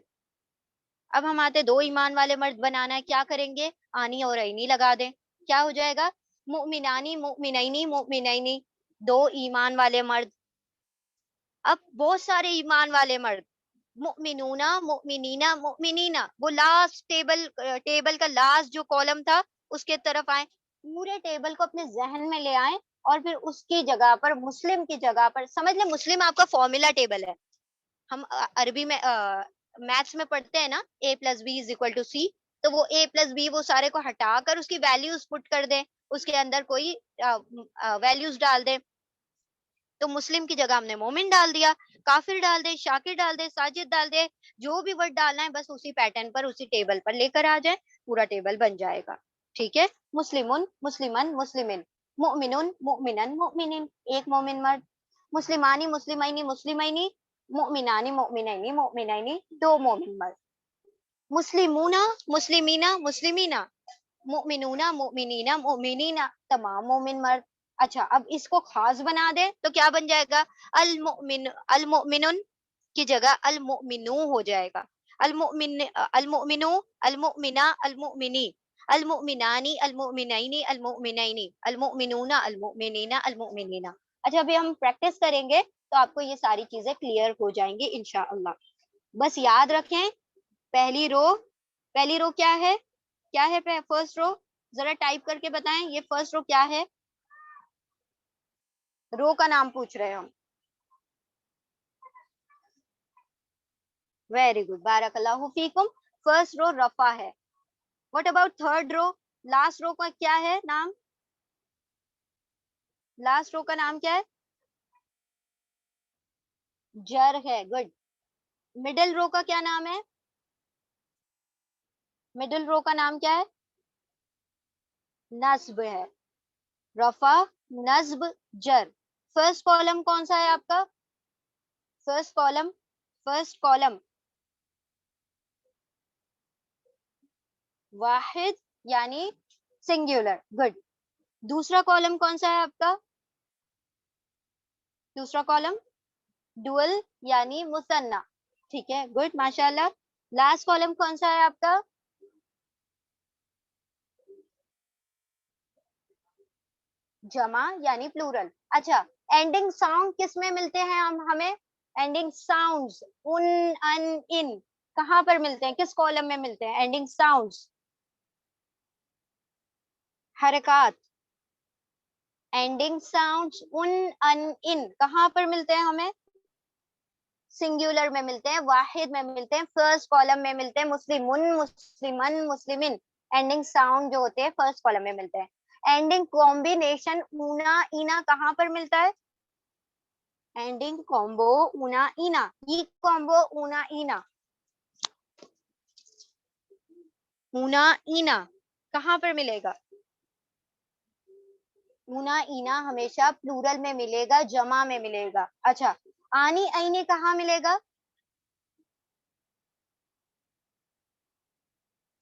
اب ہم آتے 2 ایمان والے مرد بنانا ہے, کیا کریں گے؟ آنی اور عینی لگا دیں, کیا ہو جائے گا؟ مؤمنانی مؤمنینی مؤمنینی, 2 ایمان والے مرد. اب بہت سارے ایمان والے مرد, مؤمنون مؤمنین مؤمنین, وہ لاسٹ ٹیبل کا لاسٹ جو کالم تھا اس کے طرف آئیں, پورے ٹیبل کو اپنے ذہن میں لے آئیں, اور پھر اس کی جگہ پر مسلم کی جگہ پر سمجھ لیں مسلم آپ کا فارمولا ٹیبل ہے. ہم عربی میں میتھس میں پڑھتے ہیں نا, A plus B is equal to C, تو وہ اے پلس بی وہ سارے کو ہٹا کر اس کی ویلیوز پٹ کر دیں, اس کے اندر کوئی ویلیوز ڈال دیں. تو مسلم کی جگہ ہم نے مومن ڈال دیا, کافر ڈال دے, شاکر ڈال دے, ساجد ڈال دے, جو بھی ورڈ ڈالنا ہے بس اسی پیٹرن پر اسی ٹیبل پر لے کر آ جائیں, پورا ٹیبل بن جائے گا. ٹھیک ہے, مسلمون مسلمن مسلمن, مؤمنون مؤمنن مؤمنین, ایک مومن مرد. مسلمانی مسلمینی مسلمینی, مؤمنانی مؤمنینی مؤمنینی, 2 مومن مرد. مسلمون مسلمینا مسلمینا, مؤمنون مؤمنین مؤمنین, تمام مومن مرد. اچھا اب اس کو خاص بنا دیں تو کیا بن جائے گا؟ المؤمن المؤمنن کی جگہ المؤمنو ہو جائے گا. المؤمن المؤمنو المؤمنا المؤمنی, المؤمنانی المؤمنین المؤمنین, المؤمنون المؤمنین المؤمنین. اچھا ابھی ہم پریکٹس کریں گے تو آپ کو یہ ساری چیزیں کلیئر ہو جائیں گی انشاءاللہ. بس یاد رکھیں, پہلی رو کیا ہے؟ کیا ہے فرسٹ رو؟ ذرا ٹائپ کر کے بتائیں, یہ فرسٹ رو کیا ہے؟ رو کا نام پوچھ رہے ہم. ویری گڈ, بارک اللہ فیکم. فرسٹ رو رفع ہے. What about third row? Last row کا کیا ہے نام؟ لاسٹ رو کا نام کیا ہے؟ جر ہے. گڈ. مڈل رو کا کیا نام ہے؟ مڈل رو کا نام کیا ہے؟ نصب ہے. رفع نصب جر. فرسٹ کالم کون سا ہے آپ کا؟ فرسٹ کالم واحد یعنی سنگولر. گڈ. دوسرا کالم کون سا ہے آپ کا؟ دوسرا کالم ڈوئل یعنی مثنیٰ. ٹھیک ہے, گڈ ماشاء اللہ. لاسٹ کالم کون سا ہے آپ کا؟ جمع یعنی پلورل. اچھا اینڈنگ ساؤنڈ کس میں ملتے ہیں ہمیں؟ اینڈنگ ساؤنڈز ان ان ان کہاں پر ملتے ہیں, کس کالم میں ملتے ہیں اینڈنگ ساؤنڈز؟ حرکات. اینڈنگ ساؤنڈز ان ان ان کہاں پر ملتے ہیں ہمیں؟ سنگولر میں ملتے ہیں, واحد میں ملتے ہیں, فرسٹ کالم میں ملتے ہیں. مسلمن مسلمن مسلمن, اینڈنگ ساؤنڈ جو ہوتے ہیں فرسٹ کالم میں ملتے ہیں. اینڈنگ کمبینیشن اونا اینا کہاں پر ملتا ہے؟ اینڈنگ کومبو اونا اینا, یہ کومبو اونا اینا, اونا اینا کہاں پر ملے گا؟ اونا اینا ہمیشہ پلورل میں ملے گا, جمع میں ملے گا. اچھا آنی اینی کہاں ملے گا؟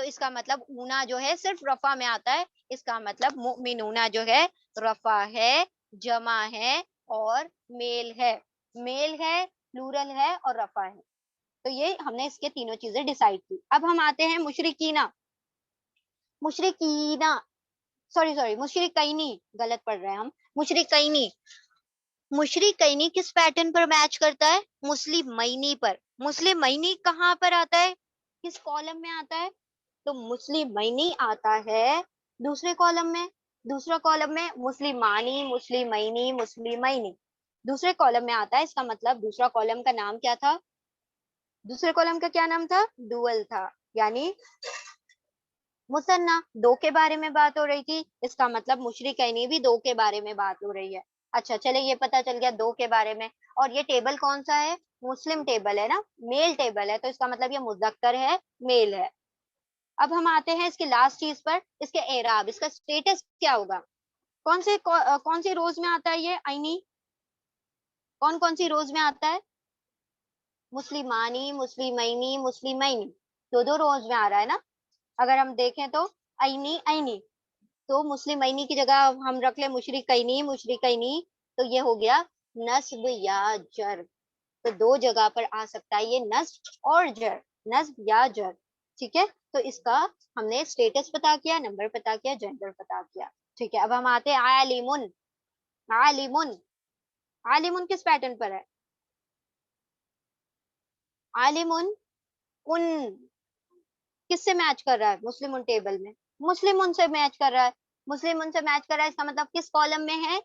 تو اس کا مطلب اونا جو ہے صرف رفع میں آتا ہے. اس کا مطلب مؤمنونا جو ہے رفع ہے, جمع ہے اور میل ہے, پلورل ہے اور رفع ہے. تو یہ ہم نے اس کے تینوں چیزیں ڈیسائیڈ کی. اب ہم آتے ہیں مشرکینا. مشرکینی, غلط پڑھ رہے ہیں ہم. مشرکینی, مشرکینی کس پیٹرن پر میچ کرتا ہے؟ مسلمینی پر. مسلمینی کہاں پر آتا ہے, کس کالم میں آتا ہے؟ تو مسلمینی آتا ہے دوسرے کالم میں. دوسرا کالم میں مسلمانی, مسلمینی, مسلمینی دوسرے کالم میں آتا ہے. اس کا مطلب دوسرا کالم کا نام کیا تھا؟ دوسرے کالم کا کیا نام تھا؟ ڈوئل تھا, یعنی مثنیٰ, دو کے بارے میں بات ہو رہی تھی. اس کا مطلب مشرکینی بھی دو کے بارے میں بات ہو رہی ہے. اچھا چلے, یہ پتا چل گیا دو کے بارے میں. اور یہ ٹیبل کون سا ہے؟ مسلم ٹیبل ہے نا, میل ٹیبل ہے. تو اس کا مطلب یہ مذکر ہے, میل ہے. اب ہم آتے ہیں اس کی لاسٹ چیز پر, اس کے اعراب, اس کا اسٹیٹس کیا ہوگا؟ کون سی روز میں آتا ہے یہ عینی؟ کون سی روز میں آتا ہے؟ مسلمانی, مسلمینی, مسلمینی دو روز میں آ رہا ہے نا. اگر ہم دیکھیں تو عینی, عینی, تو مسلمینی کی جگہ ہم رکھ لیں مشرکینی, مشرکینی, تو یہ ہو گیا نصب یا جر. تو دو جگہ پر آ سکتا ہے یہ نصب اور جر, نصب یا جر. ٹھیک ہے, تو اس کا ہم نے اسٹیٹس پتا کیا, نمبر پتا کیا, جنڈر پتا کیا. ٹھیک ہے, اب ہم آتے ہیں عالمن. عالمن, عالمن کس پیٹرن پر ہے؟ عالمن ان کس سے میچ کر رہا ہے مسلم ان ٹیبل میں؟ مسلم ان سے میچ کر رہا ہے. مسلم ان سے میچ کر رہا ہے, اس کا مطلب کس کالم میں ہے؟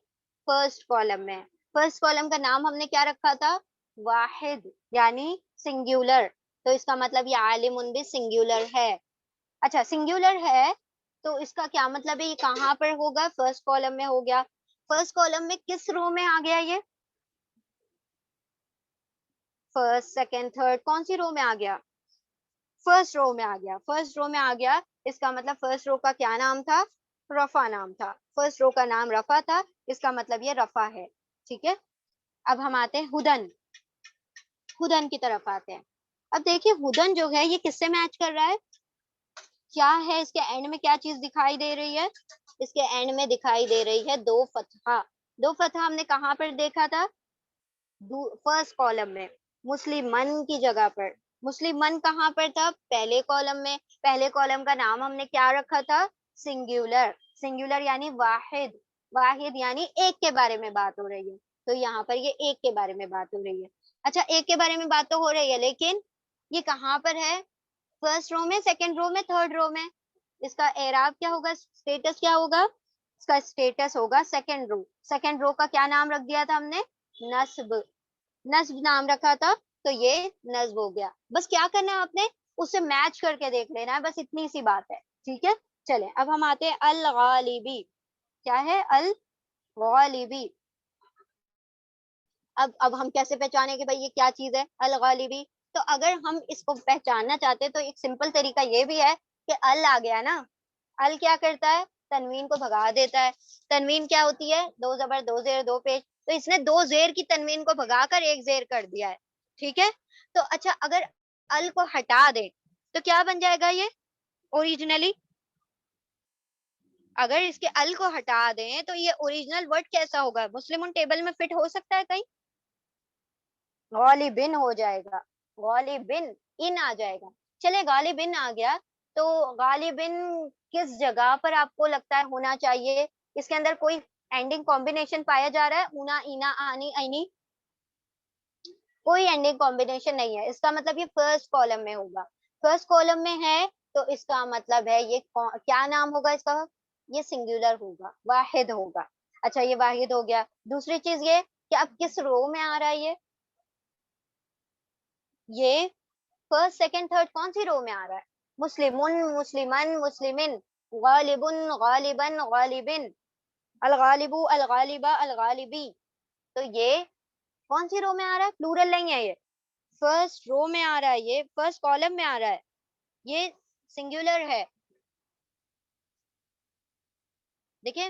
فرسٹ کالم میں. فرسٹ کالم کا نام ہم نے کیا رکھا تھا؟ واحد, یعنی سنگیولر. تو اس کا مطلب یہ عالمن بھی سنگیولر ہے. اچھا سنگیولر ہے تو اس کا کیا مطلب ہے؟ یہ کہاں پر ہوگا؟ فرسٹ کالم میں ہو گیا. فرسٹ کالم میں کس رو میں آ گیا یہ؟ فرسٹ, سیکنڈ, تھرڈ, کون سی رو میں آ گیا؟ فرسٹ رو میں آ گیا. فرسٹ رو میں آ گیا, اس کا مطلب فرسٹ رو کا کیا نام تھا؟ رفع نام تھا. فرسٹ رو کا نام رفع تھا, اس کا مطلب یہ رفع ہے. ٹھیک ہے, اب ہم آتے ہیں ہدن. ہدن کی طرف آتے ہیں. اب دیکھیے ہدن جو ہے یہ کس سے میچ کر رہا ہے؟ کیا ہے اس کے اینڈ میں, کیا چیز دکھائی دے رہی ہے؟ اس کے اینڈ میں دکھائی دے رہی ہے دو فتحہ. دو فتحہ ہم نے کہاں پر دیکھا تھا؟ فرسٹ کالم میں, مسلمن کی جگہ پر. مسلمن کہاں پر تھا؟ پہلے کالم میں. پہلے کالم کا نام ہم نے کیا رکھا تھا؟ سنگیولر. سنگیولر یعنی واحد, واحد یعنی ایک کے بارے میں بات ہو رہی ہے. تو یہاں پر یہ ایک کے بارے میں بات ہو رہی ہے. اچھا ایک کے بارے میں بات تو ہو رہی ہے, لیکن یہ کہاں پر ہے؟ فرسٹ رو میں, سیکنڈ رو میں, تھرڈ رو میں. اس کا اعراب کیا ہوگا, اسٹیٹس کیا ہوگا؟ اس کا اسٹیٹس ہوگا سیکنڈ رو. سیکنڈ رو کا کیا نام رکھ دیا تھا ہم نے؟ نصب. نصب نام رکھا تھا, تو یہ نصب ہو گیا. بس کیا کرنا ہے آپ نے, اس سے میچ کر کے دیکھ لینا ہے, بس اتنی سی بات ہے. ٹھیک ہے, چلیں اب ہم آتے ہیں الغالبی. کیا ہے الغالبی؟ اب ہم کیسے پہچانے کہ بھائی یہ کیا چیز ہے الغالبی؟ تو اگر ہم اس کو پہچاننا چاہتے تو ایک سمپل طریقہ یہ بھی ہے کہ ال آ گیا نا, ال کیا کرتا ہے؟ تنوین کو بھگا دیتا ہے. تنوین کیا ہوتی ہے؟ دو زبر, دو زیر, دو پیش. تو اس نے دو زیر کی تنوین کو بھگا کر ایک زیر کر دیا ہے. ٹھیک ہے, تو اچھا اگر ال کو ہٹا دیں تو کیا بن جائے گا یہ اوریجنلی؟ اگر اس کے ال کو ہٹا دیں تو یہ اوریجنل ورڈ کیسا ہوگا؟ مسلم ٹیبل میں فٹ ہو سکتا ہے کہیں؟ غالبن ہو جائے گا, غالبن, ان آ جائے گا. چلے غالبن آ گیا, تو غالبن کس جگہ پر آپ کو لگتا ہے ہونا چاہیے؟ اس کے اندر کوئی اینڈنگ کمبینیشن پایا جا رہا ہے؟ اونا, اینا, آنی, اینی, کوئی اینڈنگ کمبینیشن نہیں ہے. اس کا مطلب یہ فرسٹ کالم میں ہوگا. فرسٹ کالم میں ہے تو اس کا مطلب ہے یہ کیا نام ہوگا اس کا؟ یہ سنگولر ہوگا, واحد ہوگا. اچھا یہ واحد ہو گیا. دوسری چیز یہ کہ اب کس رو میں آ رہا ہے یہ فرسٹ, سیکنڈ, تھرڈ, کون سی رو میں آ رہا ہے؟ مسلمن, مسلمن, مسلمن, غالبن, غالبن, غالبن, الغالب, الغالبہ, الغالبی. تو یہ کون سی رو میں آ رہا ہے؟ پلورل نہیں ہے, یہ فرسٹ رو میں آ رہا ہے, یہ فرسٹ کالم میں آ رہا ہے, یہ سنگولر ہے. دیکھیں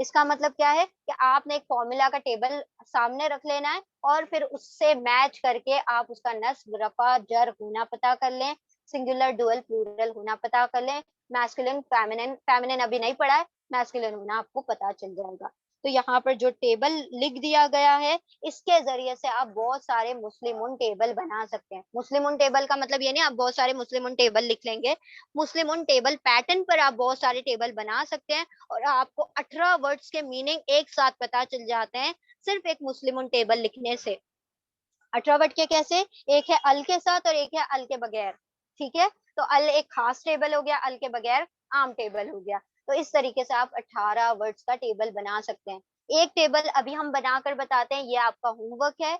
اس کا مطلب کیا ہے کہ آپ نے ایک فارمولا کا ٹیبل سامنے رکھ لینا ہے اور پھر اس سے میچ کر کے آپ اس کا نصب رفع جر ہونا پتا کر لیں, سنگولر ڈوئل پلورل ہونا پتا کر لیں, میسکولن فیمنن, فیمنن ابھی نہیں پڑھا ہے, میسکولن ہونا آپ کو پتا چل جائے گا. تو یہاں پر جو ٹیبل لکھ دیا گیا ہے اس کے ذریعے سے آپ بہت سارے مسلمون ٹیبل بنا سکتے ہیں. مسلمون ٹیبل کا مطلب یہ نہیں آپ بہت سارے مسلمون ٹیبل لکھ لیں گے, مسلمون ٹیبل پیٹرن پر آپ بہت سارے ٹیبل بنا سکتے ہیں اور آپ کو 18 ورڈز کے میننگ ایک ساتھ پتا چل جاتے ہیں صرف ایک مسلمون ٹیبل لکھنے سے. 18 ورڈ کے کیسے, ایک ہے ال کے ساتھ اور ایک ہے ال کے بغیر, ٹھیک ہے. تو ال ایک خاص ٹیبل ہو گیا, ال کے بغیر عام ٹیبل ہو گیا. تو اس طریقے سے آپ 18 ورڈز کا ٹیبل بنا سکتے ہیں. ایک ٹیبل ابھی ہم بنا کر بتاتے ہیں, یہ آپ کا ہوم ورک ہے.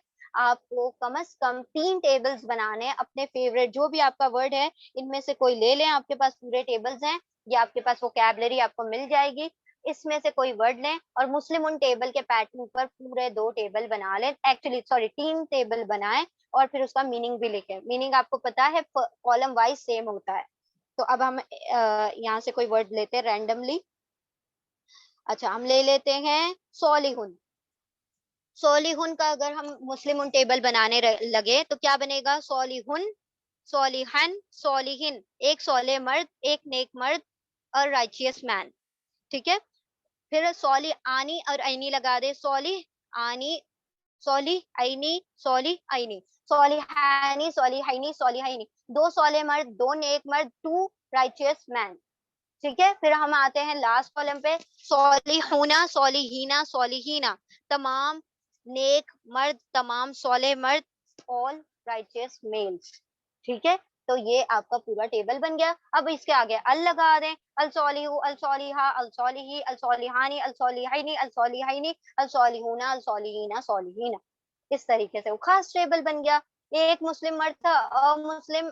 آپ کو کم از کم 3 ٹیبلز بنانے ہیں اپنے فیوریٹ جو بھی آپ کا ورڈ ہے ان میں سے کوئی لے لیں, آپ کے پاس پورے ٹیبلز ہیں یا آپ کے پاس ووکیبلری آپ کو مل جائے گی, اس میں سے کوئی ورڈ لیں اور مسلم ان ٹیبل کے پیٹرن پر پورے 2 ٹیبل بنا لیں, ایکچولی سوری 3 ٹیبل بنائیں اور پھر اس کا میننگ بھی لکھیں. میننگ آپ کو پتا ہے کالم وائز سیم ہوتا ہے. تو اب ہم یہاں سے کوئی ورڈ لیتے ہیں رینڈملی. اچھا ہم لے لیتے ہیں صالحون. صالحون کا اگر ہم مسلم ان ٹیبل بنانے لگے تو کیا بنے گا, صالحون, صالحن, صالحین, ایک صالح مرد, ایک نیک مرد اور رائچیس مین, ٹھیک ہے. پھر صالح آنی اور عینی لگا دے, صالح آنی, صالح عینی, صالح عینی, صالحانی, صالحینی, صالحینی, 2 صالح مرد, 2 نیک مرد, 2 رائچیس مین, ٹھیک ہے. پھر ہم آتے ہیں لاسٹ کالم پہ, صالحونا, صالحینا, صالحینا, تمام نیک مرد, تمام صالح مرد, all righteous males, ٹھیک ہے. تو یہ آپ کا پورا ٹیبل بن گیا. اب اس کے آگے ال لگا دیں, الصالح, الصالحہ, الصالحی, الصالحانی, الصالحینی, الصالحینی, الصالحونا, الصالحینا, صالحین. اس طریقے سے وہ خاص ٹیبل بن گیا. ایک مسلم مرد تھا, مسلم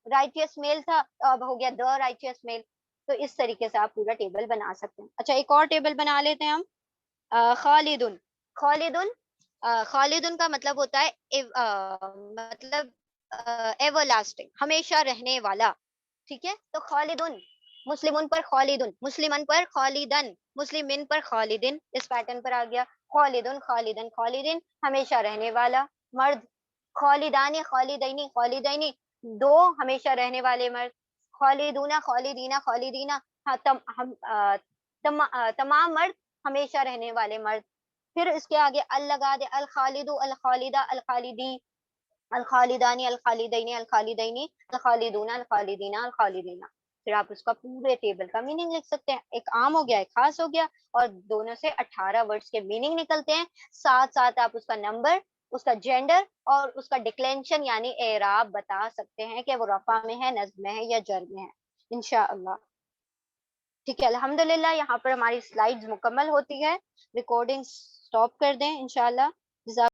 رائچیس میل تھا, اب ہو گیا the righteous male. تو اس طریقے سے آپ پورا ٹیبل بنا سکتے ہیں. اچھا ایک اور ٹیبل بنا لیتے ہیں ہم, خالدن. خالدن, خالدن کا مطلب ہوتا ہے مطلب ایور لاسٹنگ, ہمیشہ رہنے والا, ٹھیک ہے. تو خالدن, مسلمن پر خالدن, مسلمن پر خالدن, مسلمن پر خالدن, اس پیٹرن پر آ گیا. خالدن, خالدن, خالدن, ہمیشہ رہنے والا مرد. خالدانی, خالدینی, خالدینی, 2 ہمیشہ رہنے والے مرد. خالدونا, خالدینا, خالدینا, تمام مرد ہمیشہ رہنے والے مرد. پھر اس کے آگے ال لگا دے, الخالد, الخالدہ, الخالدی, الخالدانی, الخالدینی, الخالدینی, الخالدونا, الخالدینا, الخالدینا. پھر آپ اس کا پورے ٹیبل کا میننگ لکھ سکتے ہیں. ایک عام ہو گیا, ایک خاص ہو گیا, اور دونوں سے 18 ورڈز کے میننگ نکلتے ہیں. ساتھ ساتھ آپ اس کا نمبر, اس کا جینڈر اور اس کا ڈکلینشن یعنی اعراب بتا سکتے ہیں کہ وہ رفع میں ہے, نصب میں ہے یا جر میں ہے, انشاءاللہ. ٹھیک ہے, الحمدللہ یہاں پر ہماری سلائیڈز مکمل ہوتی ہے. ریکارڈنگ سٹاپ کر دیں انشاءاللہ.